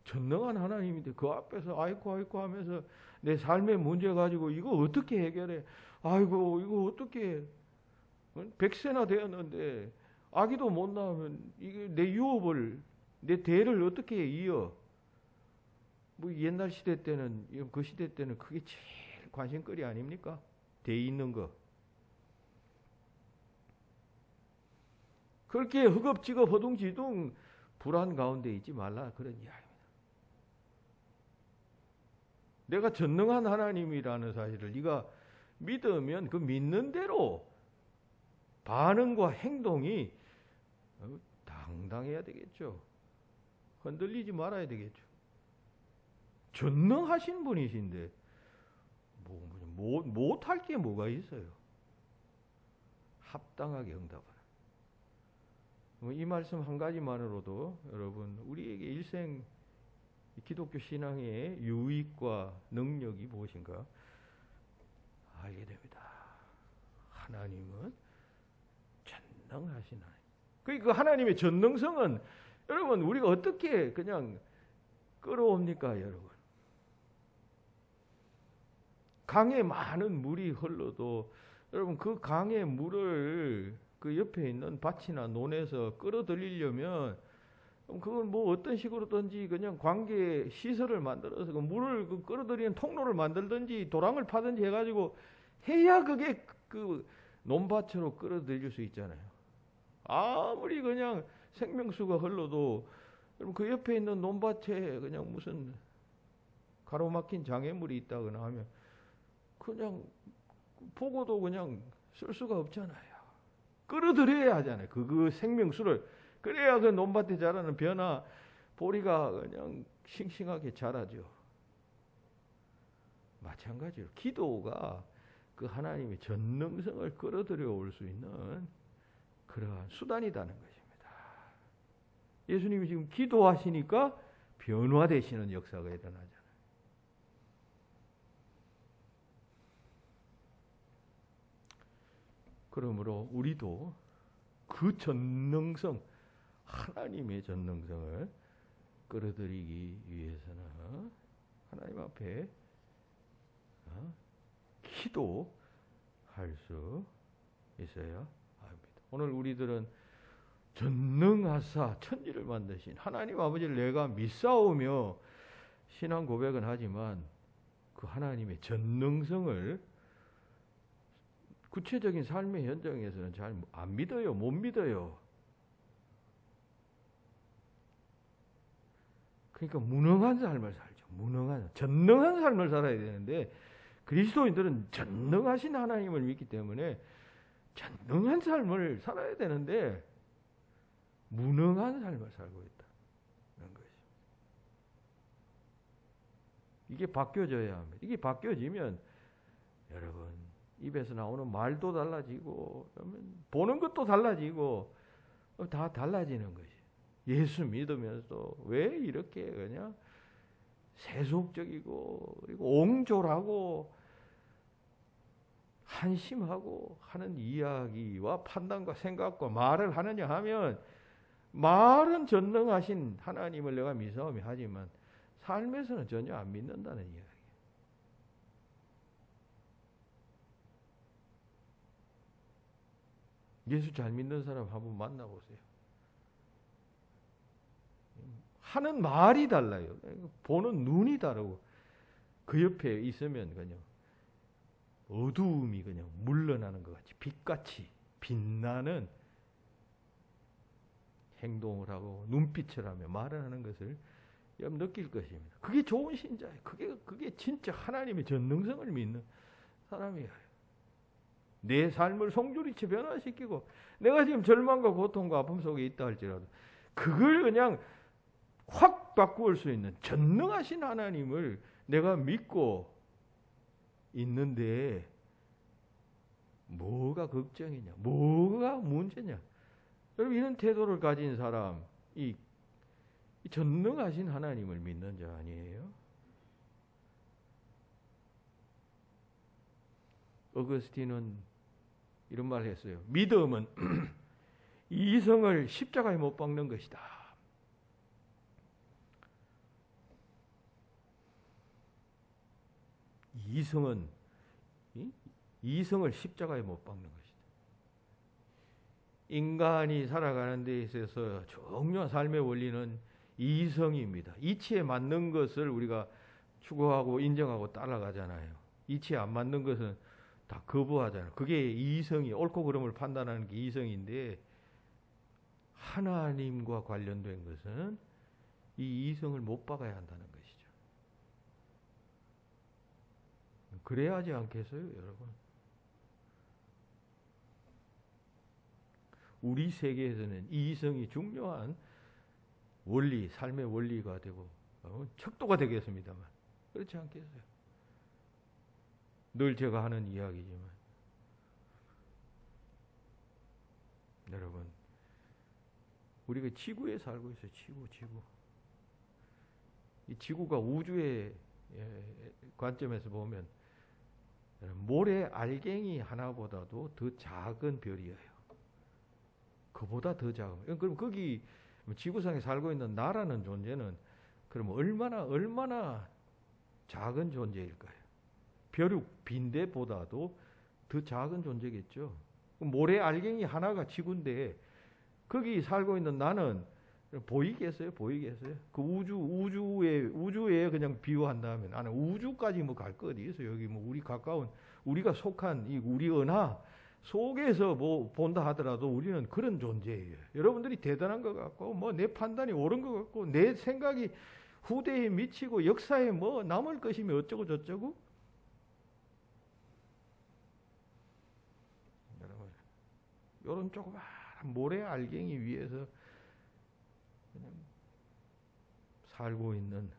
전능한 하나님인데 그 앞에서 아이고 하면서 내 삶의 문제 가지고 이거 어떻게 해결해? 아이고 이거 어떻게 100세나 되었는데 아기도 못 낳으면 이게 내 유업을, 내 대를 어떻게 이어? 뭐 옛날 시대 때는, 그 시대 때는 그게 제일 관심거리 아닙니까? 대 있는 거. 그렇게 허겁지겁 허둥지둥 불안 가운데 있지 말라, 그런 이야기입니다. 내가 전능한 하나님이라는 사실을 네가 믿으면 그 믿는 대로 반응과 행동이 당당해야 되겠죠. 흔들리지 말아야 되겠죠. 전능하신 분이신데 못할 게 뭐가 있어요. 합당하게 응답하라. 이 말씀 한 가지만으로도 여러분 우리에게 일생 기독교 신앙의 유익과 능력이 무엇인가 알게 됩니다. 하나님은 전능하신 하나님. 그 하나님의 전능성은 여러분 우리가 어떻게 그냥 끌어옵니까, 여러분? 강에 많은 물이 흘러도 여러분 그 강의 물을 그 옆에 있는 밭이나 논에서 끌어들이려면 그건 뭐 어떤 식으로든지 그냥 관계 시설을 만들어서 그 물을 끌어들이는 통로를 만들든지 도랑을 파든지 해가지고 해야 그게 그 논밭으로 끌어들일 수 있잖아요. 아무리 그냥 생명수가 흘러도 여러분 그 옆에 있는 논밭에 그냥 무슨 가로막힌 장애물이 있다거나 하면 그냥 보고도 그냥 쓸 수가 없잖아요. 끌어들여야 하잖아요. 그 생명수를. 그래야 그 논밭에 자라는 벼나 보리가 그냥 싱싱하게 자라죠. 마찬가지로 기도가 그 하나님의 전능성을 끌어들여 올 수 있는 그러한 수단이라는 것입니다. 예수님이 지금 기도하시니까 변화되시는 역사가 일어나잖아요. 그러므로 우리도 그 전능성, 하나님의 전능성을 끌어들이기 위해서는 하나님 앞에 기도할 수 있어야 합니다. 오늘 우리들은 전능하사 천지를 만드신 하나님 아버지를 내가 믿사오며 신앙 고백은 하지만 그 하나님의 전능성을 구체적인 삶의 현장에서는 잘 안 믿어요. 못 믿어요. 그러니까 무능한 삶을 살죠. 전능한 삶을 살아야 되는데 그리스도인들은 전능하신 하나님을 믿기 때문에 전능한 삶을 살아야 되는데 무능한 삶을 살고 있다는 것이죠. 이게 바뀌어져야 합니다. 이게 바뀌어지면 여러분 입에서 나오는 말도 달라지고 보는 것도 달라지고 다 달라지는 것이에요. 예수 믿으면서도 왜 이렇게 그냥 세속적이고 그리고 옹졸하고 한심하고 하는 이야기와 판단과 생각과 말을 하느냐 하면 말은 전능하신 하나님을 내가 믿사오며 하지만 삶에서는 전혀 안 믿는다는 이야기예요. 예수 잘 믿는 사람 한번 만나보세요. 하는 말이 달라요. 보는 눈이 다르고 그 옆에 있으면 그냥 어두움이 그냥 물러나는 것 같이 빛같이 빛나는 행동을 하고 눈빛을 하며 말을 하는 것을 느낄 것입니다. 그게 좋은 신자예요. 그게 진짜 하나님의 전능성을 믿는 사람이에요. 내 삶을 송두리째 변화시키고 내가 지금 절망과 고통과 아픔 속에 있다 할지라도 그걸 그냥 확 바꾸을 수 있는 전능하신 하나님을 내가 믿고 있는데 뭐가 걱정이냐, 뭐가 문제냐. 여러분 이런 태도를 가진 사람, 이 전능하신 하나님을 믿는 자 아니에요? 어거스틴은 이런 말을 했어요. 믿음은 이성을 십자가에 못 박는 것이다. 이성을 십자가에 못 박는 것이다. 인간이 살아가는 데 있어서 중요한 삶의 원리는 이성입니다. 이치에 맞는 것을 우리가 추구하고 인정하고 따라가잖아요. 이치에 안 맞는 것은 다 거부하잖아요. 그게 이성이 옳고 그름을 판단하는 게 이성인데 하나님과 관련된 것은 이 이성을 못 박아야 한다는 것이죠. 그래야 하지 않겠어요, 여러분? 우리 세계에서는 이성이 중요한 원리, 삶의 원리가 되고 척도가 되겠습니다만 그렇지 않겠어요? 늘 제가 하는 이야기지만 여러분 우리가 지구에 살고 있어요. 지구. 이 지구가 우주의 관점에서 보면 모래 알갱이 하나보다도 더 작은 별이에요. 그보다 더 작은. 그럼 거기 지구상에 살고 있는 나라는 존재는 그럼 얼마나 작은 존재일까요? 벼룩 빈대보다도 더 작은 존재겠죠. 모래 알갱이 하나가 지구인데 거기 살고 있는 나는 보이겠어요? 그 우주에 그냥 비유한다면 나는 우주까지 뭐 갈 거 어디 있어요? 여기 뭐 우리 가까운 우리가 속한 이 우리 은하 속에서 뭐 본다 하더라도 우리는 그런 존재예요. 여러분들이 대단한 것 같고 뭐 내 판단이 옳은 것 같고 내 생각이 후대에 미치고 역사에 뭐 남을 것이며 어쩌고 저쩌고 여러분 이런 조그마한 모래 알갱이 위에서 그냥 살고 있는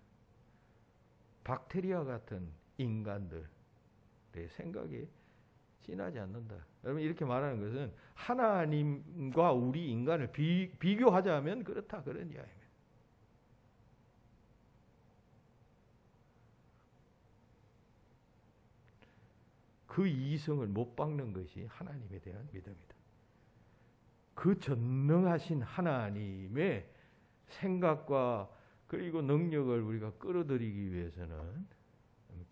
박테리아 같은 인간들의 생각이 지나지 않는다. 여러분 이렇게 말하는 것은 하나님과 우리 인간을 비교하자면 그렇다 그런 이야기입니다. 그 이성을 못 박는 것이 하나님에 대한 믿음이다. 그 전능하신 하나님의 생각과 그리고 능력을 우리가 끌어들이기 위해서는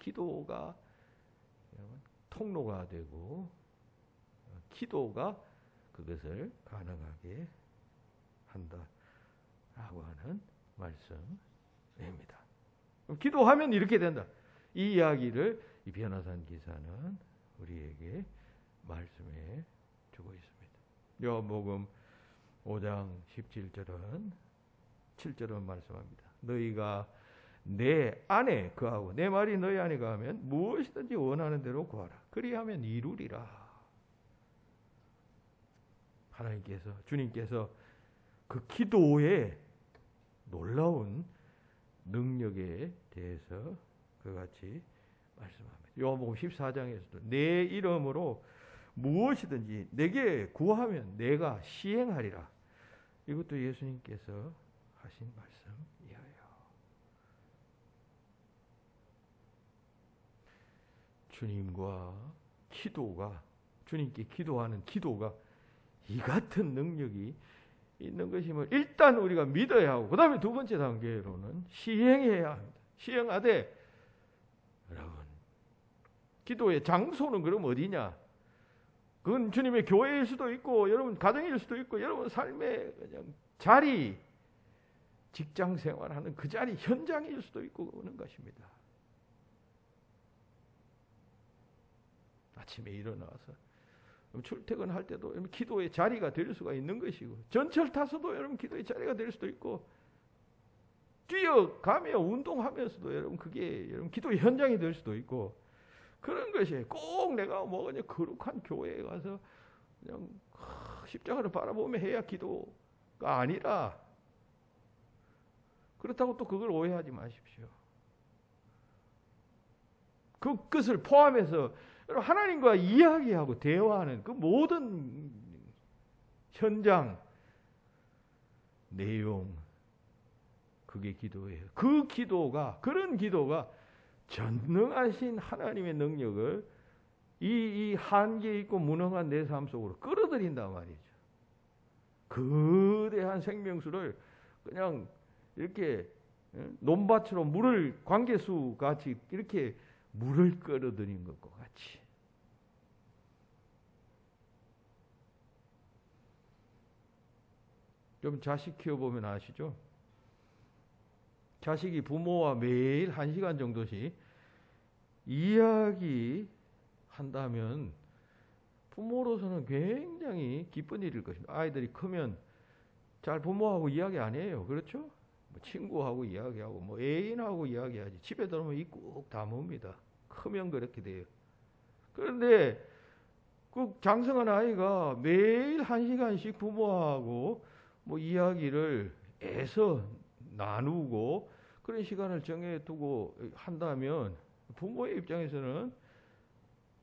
기도가 통로가 되고 기도가 그것을 가능하게 한다라고 하는 말씀입니다. 기도하면 이렇게 된다. 이 이야기를 이 변화산 기사는 우리에게 말씀해 주고 있습니다. 요한복음 5장 17절은 7절은 말씀합니다. 너희가 내 안에 거하고 내 말이 너희 안에 거하면 무엇이든지 원하는 대로 구하라. 그리하면 이루리라. 하나님께서 주님께서 그 기도의 놀라운 능력에 대해서 그같이 말씀합니다. 요한복음 14장에서도 내 이름으로 무엇이든지 내게 구하면 내가 시행하리라. 이것도 예수님께서 하신 말씀이에요. 주님과 기도가 주님께 기도하는 기도가 이 같은 능력이 있는 것임을 일단 우리가 믿어야 하고 그 다음에 두 번째 단계로는 시행해야 합니다. 시행하되 여러분 기도의 장소는 그럼 어디냐? 그건 주님의 교회일 수도 있고 여러분 가정일 수도 있고 여러분 삶의 그냥 자리 직장 생활하는 그 자리 현장일 수도 있고 그러는 것입니다. 아침에 일어나서 출퇴근할 때도 여러분 기도의 자리가 될 수가 있는 것이고 전철 타서도 여러분 기도의 자리가 될 수도 있고 뛰어가며 운동하면서도 여러분 그게 여러분 기도의 현장이 될 수도 있고 그런 것이 꼭 내가 뭐 그냥 거룩한 교회에 가서 그냥 십자가를 바라보며 해야 기도가 아니라 그렇다고 또 그걸 오해하지 마십시오. 그것을 포함해서 하나님과 이야기하고 대화하는 그 모든 현장, 내용, 그게 기도예요. 그 기도가, 그런 기도가 전능하신 하나님의 능력을 이 한계 있고 무능한 내 삶 속으로 끌어들인단 말이죠. 거대한 생명수를 그냥 이렇게 논밭으로 물을 관계수 같이 이렇게 물을 끌어들인 것과 같이 여러분 자식 키워보면 아시죠? 자식이 부모와 매일 1시간 정도씩 이야기 한다면 부모로서는 굉장히 기쁜 일일 것입니다. 아이들이 크면 잘 부모하고 이야기 안 해요. 그렇죠? 뭐 친구하고 이야기하고 뭐 애인하고 이야기하지. 집에 들어오면 입 꾹 다뭅니다. 크면 그렇게 돼요. 그런데 그 장성한 아이가 매일 1시간씩 부모하고 뭐 이야기를 애써 나누고 그런 시간을 정해두고 한다면 부모의 입장에서는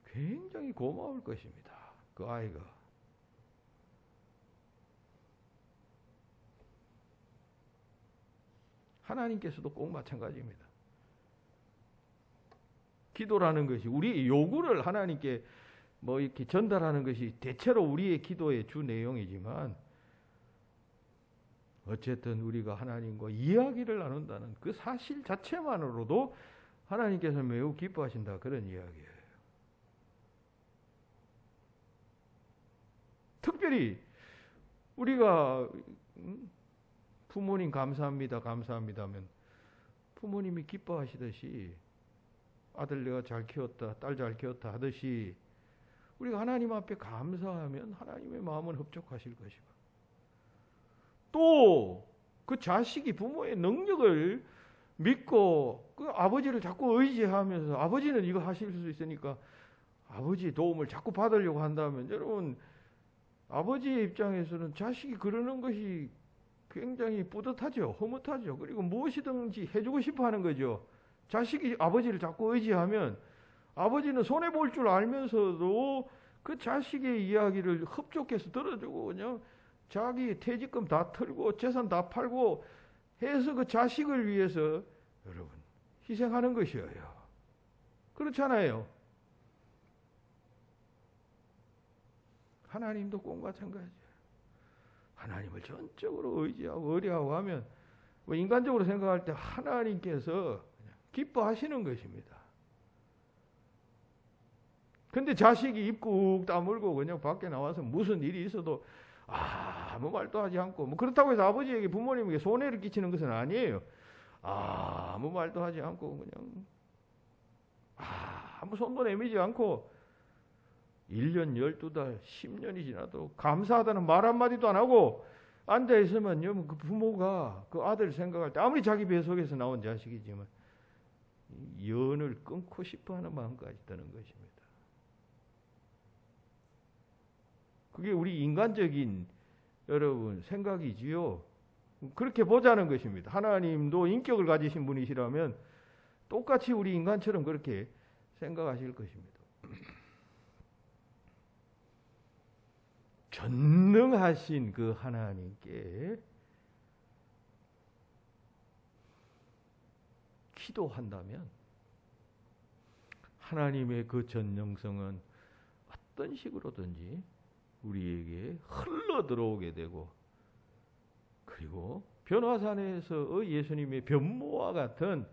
굉장히 고마울 것입니다. 그 아이가. 하나님께서도 꼭 마찬가지입니다. 기도라는 것이 우리의 요구를 하나님께 뭐 이렇게 전달하는 것이 대체로 우리의 기도의 주 내용이지만 어쨌든 우리가 하나님과 이야기를 나눈다는 그 사실 자체만으로도 하나님께서 매우 기뻐하신다 그런 이야기예요. 특별히 우리가 부모님 감사합니다 하면 부모님이 기뻐하시듯이 아들 내가 잘 키웠다 딸 잘 키웠다 하듯이 우리가 하나님 앞에 감사하면 하나님의 마음은 흡족하실 것이고 또 그 자식이 부모의 능력을 믿고 그 아버지를 자꾸 의지하면서 아버지는 이거 하실 수 있으니까 아버지의 도움을 자꾸 받으려고 한다면 여러분 아버지의 입장에서는 자식이 그러는 것이 굉장히 뿌듯하죠. 흐뭇하죠. 그리고 무엇이든지 해주고 싶어 하는 거죠. 자식이 아버지를 자꾸 의지하면 아버지는 손해볼 줄 알면서도 그 자식의 이야기를 흡족해서 들어주고 그냥 자기 퇴직금 다 털고 재산 다 팔고 해서 그 자식을 위해서 여러분 희생하는 것이에요. 그렇잖아요. 하나님도 꼭 마찬가지예요. 하나님을 전적으로 의지하고 의뢰하고 하면 뭐 인간적으로 생각할 때 하나님께서 그냥 기뻐하시는 것입니다. 근데 자식이 입 꾹 다물고 그냥 밖에 나와서 무슨 일이 있어도 아무 말도 하지 않고, 뭐 그렇다고 해서 아버지에게 부모님에게 손해를 끼치는 것은 아니에요. 아무 말도 하지 않고 그냥 아무 손도 내밀지 않고 1년, 12달, 10년이 지나도 감사하다는 말 한마디도 안 하고 앉아있으면요, 그 부모가 그 아들 생각할 때 아무리 자기 배 속에서 나온 자식이지만 연을 끊고 싶어하는 마음까지 드는 것입니다. 그게 우리 인간적인 여러분 생각이지요. 그렇게 보자는 것입니다. 하나님도 인격을 가지신 분이시라면 똑같이 우리 인간처럼 그렇게 생각하실 것입니다. 전능하신 그 하나님께 기도한다면 하나님의 그 전능성은 어떤 식으로든지 우리에게 흘러 들어오게 되고, 그리고 변화산에서 예수님의 변모와 같은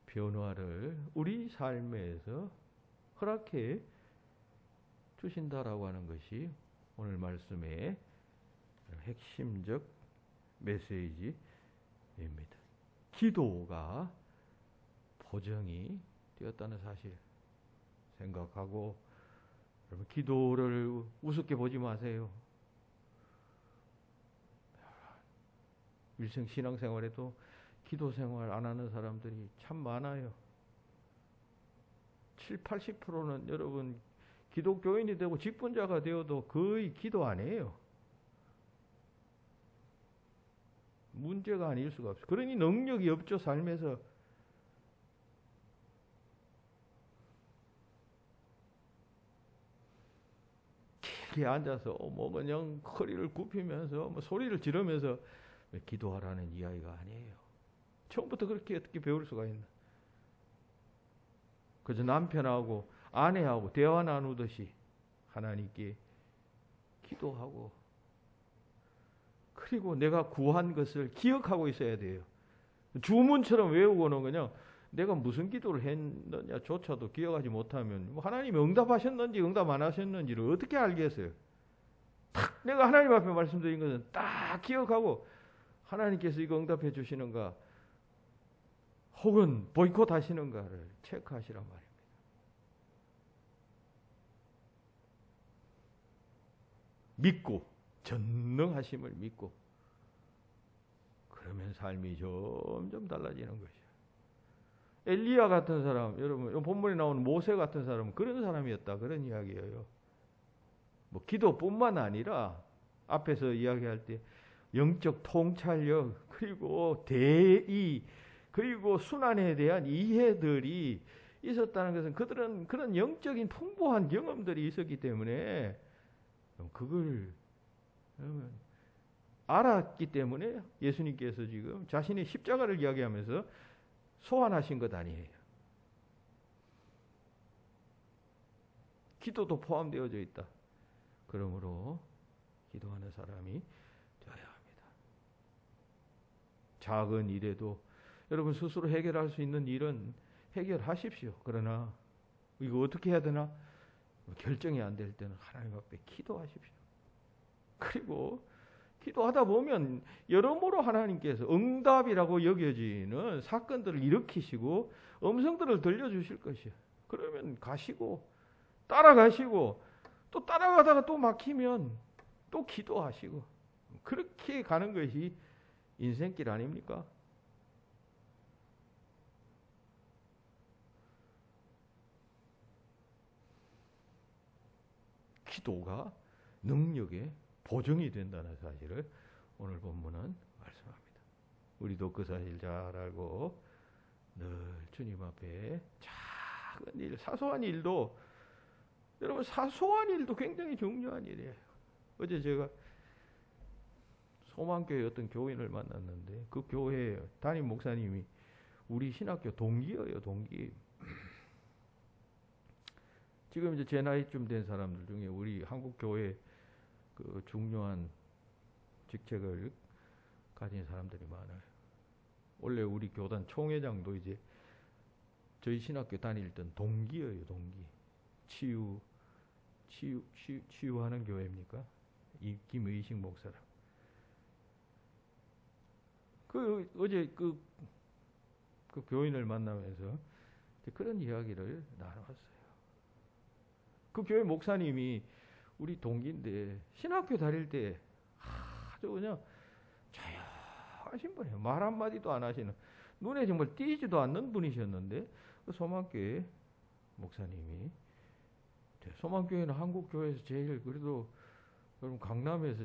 변화를 우리 삶에서 허락해 주신다라고 하는 것이 오늘 말씀의 핵심적 메시지입니다. 기도가 보정이 되었다는 사실 생각하고, 여러분 기도를 우습게 보지 마세요. 일생 신앙생활에도 기도 생활 안 하는 사람들이 참 많아요. 70-80%는 여러분 기독교인이 되고 직분자가 되어도 거의 기도 안 해요. 문제가 아닐 수가 없어요. 그러니 능력이 없죠, 삶에서. 길게 앉아서 뭐 그냥 허리를 굽히면서 뭐 소리를 지르면서 기도하라는 이야기가 아니에요. 처음부터 그렇게 어떻게 배울 수가 있나? 그저 남편하고 아내하고 대화 나누듯이 하나님께 기도하고, 그리고 내가 구한 것을 기억하고 있어야 돼요. 주문처럼 외우고는 그냥 내가 무슨 기도를 했느냐조차도 기억하지 못하면 하나님이 응답하셨는지 응답 안 하셨는지를 어떻게 알겠어요? 딱 내가 하나님 앞에 말씀드린 것은 딱 기억하고 하나님께서 이거 응답해 주시는가 혹은 보이콧 하시는가를 체크하시란 말입니다. 믿고, 전능하심을 믿고, 그러면 삶이 점점 달라지는 것이에요. 엘리야 같은 사람, 여러분 본문에 나오는 모세 같은 사람은 그런 사람이었다, 그런 이야기예요. 뭐 기도뿐만 아니라 앞에서 이야기할 때 영적 통찰력, 그리고 대의, 그리고 순환에 대한 이해들이 있었다는 것은 그들은 그런 영적인 풍부한 경험들이 있었기 때문에 그걸 알았기 때문에 예수님께서 지금 자신의 십자가를 이야기하면서 소환하신 것 아니에요. 기도도 포함되어져 있다. 그러므로 기도하는 사람이 되어야 합니다. 작은 일에도 여러분 스스로 해결할 수 있는 일은 해결하십시오. 그러나 이거 어떻게 해야 되나 결정이 안 될 때는 하나님 앞에 기도하십시오. 그리고 기도하다 보면 여러모로 하나님께서 응답이라고 여겨지는 사건들을 일으키시고 음성들을 들려주실 것이에요. 그러면 가시고 따라가시고 또 따라가다가 또 막히면 또 기도하시고, 그렇게 가는 것이 인생길 아닙니까? 기도가 능력의 보증이 된다는 사실을 오늘 본문은 말씀합니다. 우리도 그 사실 잘 알고 늘 주님 앞에 작은 일, 사소한 일도, 여러분 사소한 일도 굉장히 중요한 일이에요. 어제 제가 소망교회 어떤 교인을 만났는데 그 교회 담임 목사님이 우리 신학교 동기예요, 동기. 지금 이제 제 나이쯤 된 사람들 중에 우리 한국 교회 그 중요한 직책을 가진 사람들이 많아요. 원래 우리 교단 총회장도 이제 저희 신학교 다닐 땐 동기예요, 동기. 치유하는 교회입니까? 이 김의식 목사랑. 어제 그 교인을 만나면서 그런 이야기를 나눴어요. 그 교회 목사님이 우리 동기인데 신학교 다닐 때 아주 그냥 조용하신 분이에요. 말 한마디도 안 하시는, 눈에 정말 띄지도 않는 분이셨는데 그 소망교회 목사님이, 소망교회는 한국교회에서 제일, 그래도 여러분 강남에서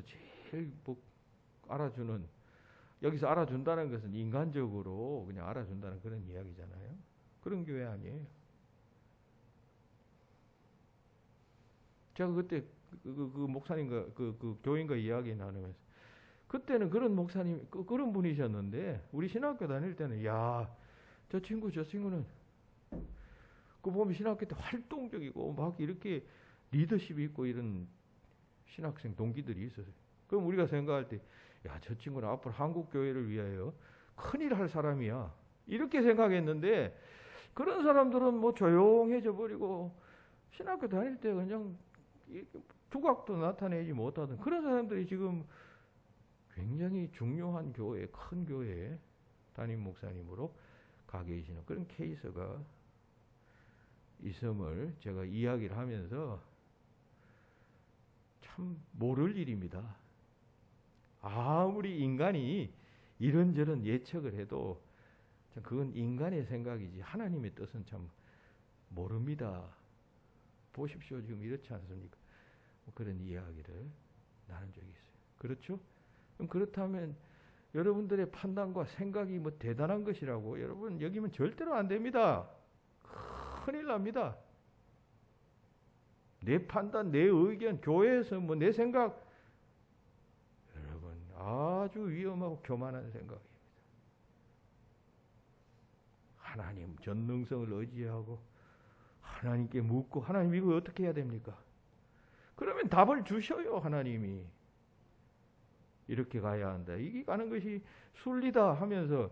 제일 뭐 알아주는, 여기서 알아준다는 것은 인간적으로 그냥 알아준다는 그런 이야기잖아요. 그런 교회 아니에요. 제가 그때 그 목사님과 그 교인과 이야기 나누면서, 그때는 그런 목사님, 그런 분이셨는데 우리 신학교 다닐 때는 야, 저 친구는 그 보면 신학교 때 활동적이고 막 이렇게 리더십이 있고 이런 신학생 동기들이 있었어요. 그럼 우리가 생각할 때, 야, 저 친구는 앞으로 한국 교회를 위하여 큰일 할 사람이야, 이렇게 생각했는데, 그런 사람들은 뭐 조용해져 버리고 신학교 다닐 때 그냥 두각도 나타내지 못하던 그런 사람들이 지금 굉장히 중요한 교회, 큰 교회 담임 목사님으로 가 계시는 그런 케이스가 있음을 제가 이야기를 하면서 참 모를 일입니다. 아무리 인간이 이런저런 예측을 해도 그건 인간의 생각이지 하나님의 뜻은 참 모릅니다. 보십시오, 지금 이렇지 않습니까? 뭐 그런 이야기를 나눈 적이 있어요. 그렇죠? 그럼 그렇다면 여러분들의 판단과 생각이 뭐 대단한 것이라고 여러분 여기면 절대로 안 됩니다. 큰일 납니다. 내 판단, 내 의견, 교회에서 뭐 내 생각, 여러분 아주 위험하고 교만한 생각입니다. 하나님 전능성을 의지하고 하나님께 묻고, 하나님 이거 어떻게 해야 됩니까? 그러면 답을 주셔요. 하나님이 이렇게 가야 한다, 이게 가는 것이 순리다 하면서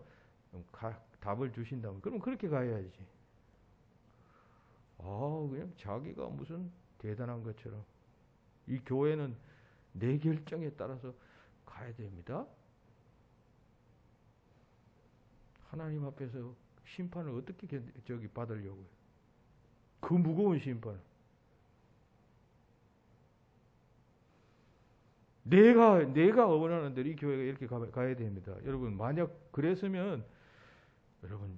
답을 주신다면 그럼 그렇게 가야지. 그냥 자기가 무슨 대단한 것처럼, 이 교회는 내 결정에 따라서 가야 됩니다. 하나님 앞에서 심판을 어떻게 받으려고요? 그 무거운 심판을. 내가 원하는 대로 이 교회가 이렇게 가야 됩니다. 여러분 만약 그랬으면 여러분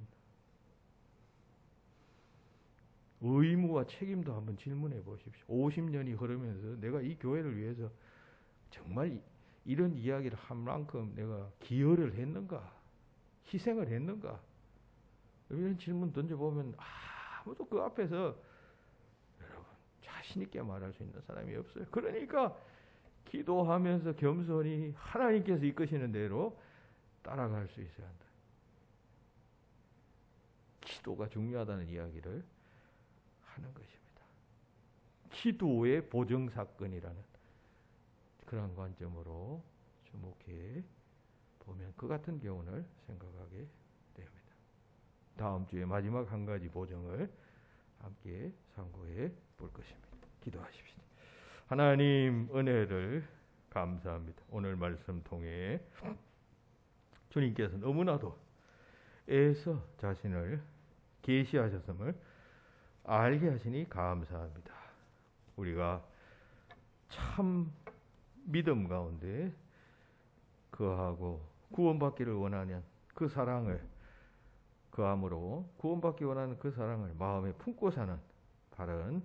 의무와 책임도 한번 질문해 보십시오. 50년이 흐르면서 내가 이 교회를 위해서 정말 이런 이야기를 한 만큼 내가 기여를 했는가, 희생을 했는가, 이런 질문 던져보면 아무도 그 앞에서 여러분 자신 있게 말할 수 있는 사람이 없어요. 그러니까 기도하면서 겸손히 하나님께서 이끄시는 대로 따라갈 수 있어야 한다. 기도가 중요하다는 이야기를 하는 것입니다. 기도의 보정사건이라는 그런 관점으로 주목해 보면 그 같은 교훈을 생각하게 됩니다. 다음 주에 마지막 한 가지 보정을 함께 상고해 볼 것입니다. 기도하십시오. 하나님 은혜를 감사합니다. 오늘 말씀 통해 주님께서 너무나도 애써 자신을 계시하셨음을 알게 하시니 감사합니다. 우리가 참 믿음 가운데 거하고 구원받기를 원하는 그 사랑을 거함으로 구원받기 원하는 그 사랑을 마음에 품고 사는 바른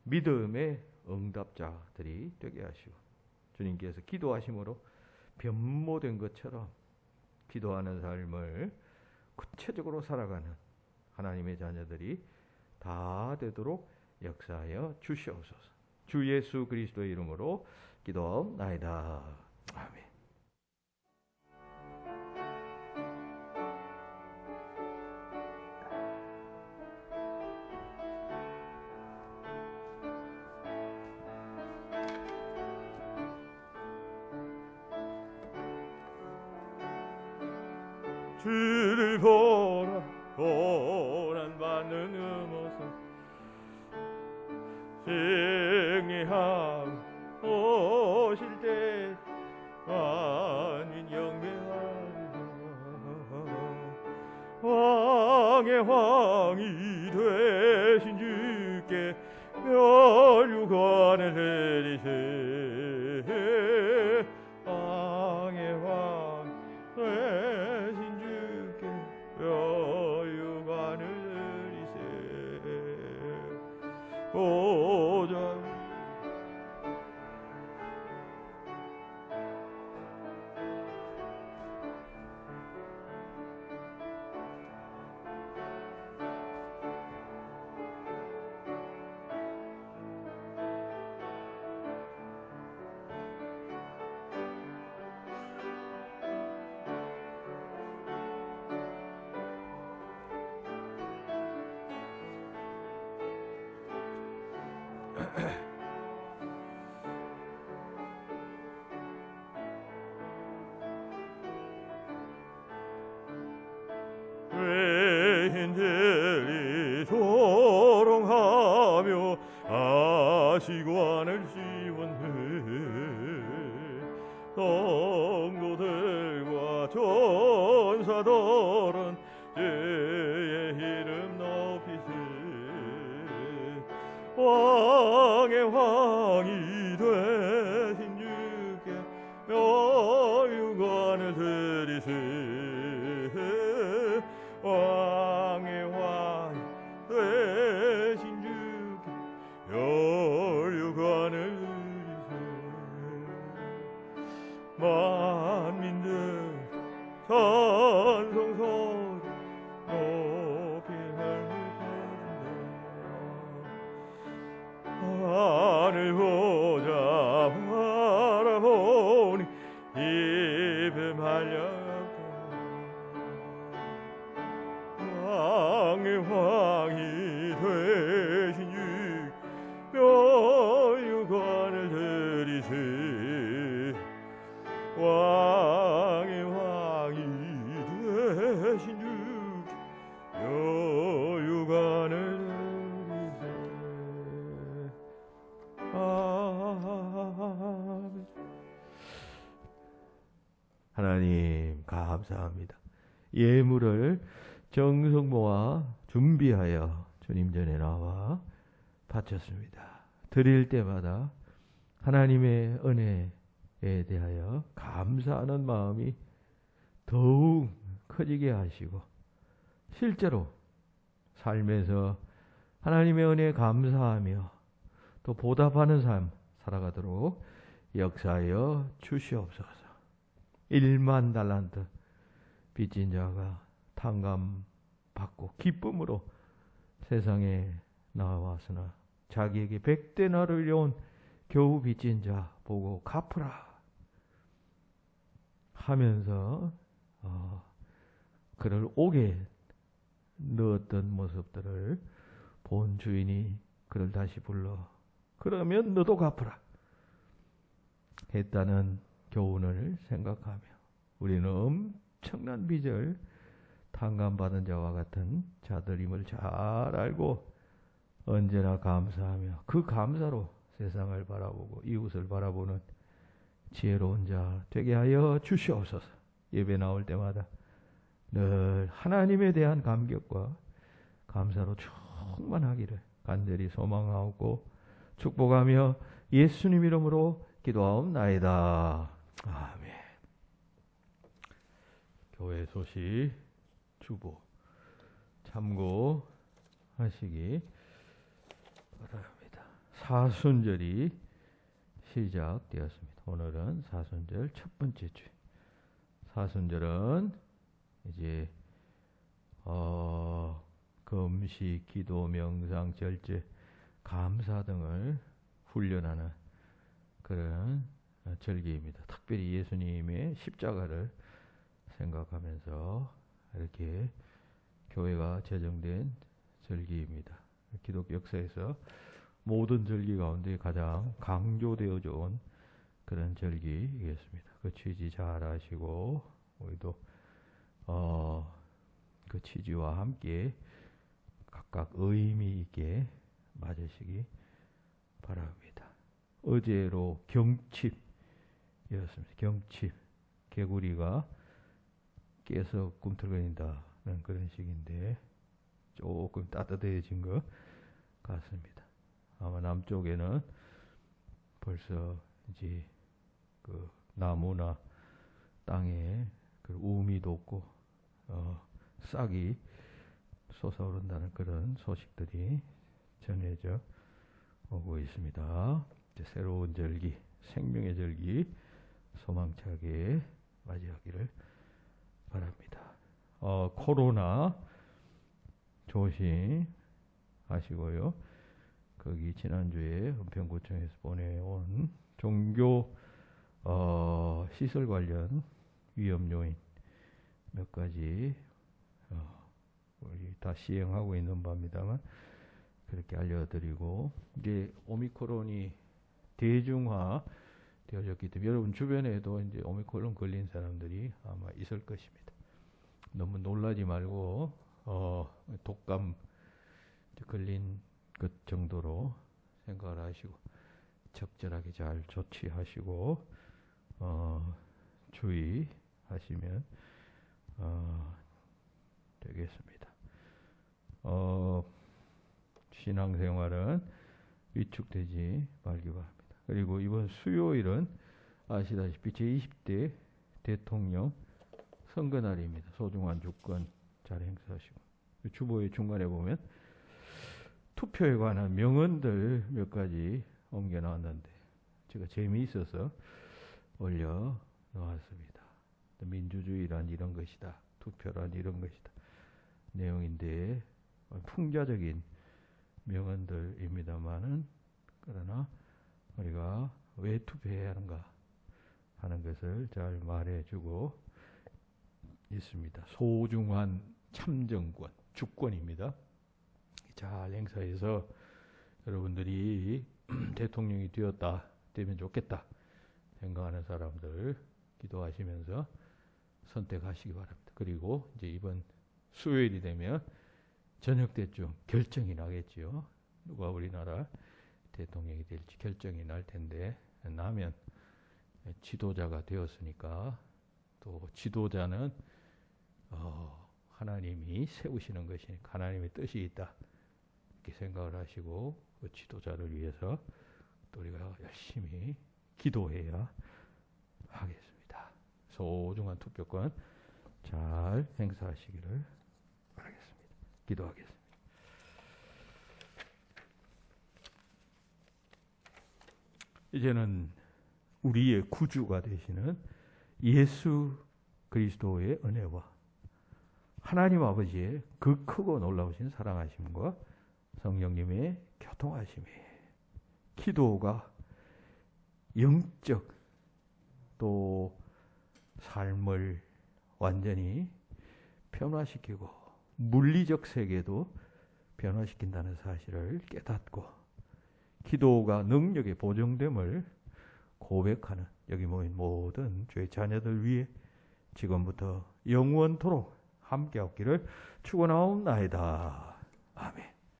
믿음의 응답자들이 되게 하시고, 주님께서 기도하심으로 변모된 것처럼 기도하는 삶을 구체적으로 살아가는 하나님의 자녀들이 다 되도록 역사하여 주시옵소서. 주 예수 그리스도의 이름으로 기도하옵나이다. 아멘. 주를 보라 고난받는 모습 승리하고 오실 때 만민 영배하리라. 왕의 왕이 되신 주께 멸류관을 내리세. 왕의 왕 되신 주께 멸류관을 내리세. 보좌 외인들이 조롱하며 아시관을 씌웠네. 성도들과 전사들은 주의 이름 높이세. 왕의 왕이 되신 주께 멸류관을 드리세. 왕의 왕 되신 주께 멸류관을 드리세. 만민들 찬송소리 높이 흘러가신다. 하늘 보자 바라보니 입에 말려. 왕의 왕이 되신 주 멸류관을 드리세. 왕의 왕이 되신 주 멸류관을 드리세. 아멘. 하나님 감사합니다. 예물을 정성 모아 준비하여 주님 전에 나와 바쳤습니다. 드릴 때마다 하나님의 은혜에 대하여 감사하는 마음이 더욱 커지게 하시고 실제로 삶에서 하나님의 은혜에 감사하며 또 보답하는 삶 살아가도록 역사하여 주시옵소서. 1만 달란트 빚진 자가 탕감받고 기쁨으로 세상에 나왔으나 자기에게 100데나리온을 온 겨우 빚진 자 보고 갚으라 하면서 그를 옥에 넣었던 모습들을 본 주인이 그를 다시 불러 그러면 너도 갚으라 했다는 교훈을 생각하며 우리는 엄청난 빚을 탕감받은 자와 같은 자들임을 잘 알고 언제나 감사하며 그 감사로 세상을 바라보고 이웃을 바라보는 지혜로운 자 되게 하여 주시옵소서. 예배 나올 때마다 늘 하나님에 대한 감격과 감사로 충만하기를 간절히 소망하고 축복하며 예수님 이름으로 기도하옵나이다. 아멘. 교회 소식 주보 참고하시기 바랍니다. 사순절이 시작되었습니다. 오늘은 사순절 첫 번째 주. 사순절은 이제 금식, 기도, 명상, 절제, 감사 등을 훈련하는 그런 절기입니다. 특별히 예수님의 십자가를 생각하면서 이렇게 교회가 제정된 절기입니다. 기독교 역사에서 모든 절기 가운데 가장 강조되어져 온 그런 절기이겠습니다. 그 취지 잘 아시고 우리도 그 취지와 함께 각각 의미 있게 맞으시기 바랍니다. 어제로 경칩이었습니다. 경칩. 개구리가 깨서 꿈틀거린다는 그런 식인데 조금 따뜻해진 것 같습니다. 아마 남쪽에는 벌써 이제 그 나무나 땅에 그 우미 돋고 싹이 솟아오른다는 그런 소식들이 전해져 오고 있습니다. 이제 새로운 절기, 생명의 절기 소망차게 맞이하기를 바랍니다. 코로나 조심하시고요. 거기 지난주에 은평구청에서 보내온 종교 시설 관련 위험 요인 몇 가지 우리 다 시행하고 있는 바입니다만 그렇게 알려드리고, 이제 오미크론이 대중화 되어졌기 때문에 여러분 주변에도 이제 오미크론 걸린 사람들이 아마 있을 것입니다. 너무 놀라지 말고 독감 걸린 것 정도로 생각을 하시고 적절하게 잘 조치하시고 주의하시면 되겠습니다. 신앙생활은 위축되지 말기 바랍니다. 그리고 이번 수요일은 아시다시피 제20대 대통령 선거날입니다. 소중한 주권 잘 행사하시고, 주보의 중간에 보면 투표에 관한 명언들 몇 가지 옮겨놨는데 제가 재미있어서 올려놓았습니다. 민주주의란 이런 것이다, 투표란 이런 것이다 내용인데 풍자적인 명언들입니다만은, 그러나 우리가 왜 투표해야 하는가 하는 것을 잘 말해주고 있습니다. 소중한 참정권, 주권입니다. 잘 행사해서 여러분들이 대통령이 되면 좋겠다 생각하는 사람들 기도하시면서 선택하시기 바랍니다. 그리고 이제 이번 수요일이 되면 저녁 때쯤 결정이 나겠지요. 누가 우리나라 대통령이 될지 결정이 날 텐데, 나면 지도자가 되었으니까 또 지도자는 하나님이 세우시는 것이니까 하나님의 뜻이 있다 이렇게 생각을 하시고 그 지도자를 위해서 또 우리가 열심히 기도해야 하겠습니다. 소중한 투표권 잘 행사하시기를 바라겠습니다. 기도하겠습니다. 이제는 우리의 구주가 되시는 예수 그리스도의 은혜와 하나님 아버지의 그 크고 놀라우신 사랑하심과 성령님의 교통하심이, 기도가 영적 또 삶을 완전히 변화시키고 물리적 세계도 변화시킨다는 사실을 깨닫고 기도가 능력의 보정됨을 고백하는 여기 모인 모든 주의 자녀들 위해 지금부터 영원토록 함께 없기를 축원하옵나이다. 아멘.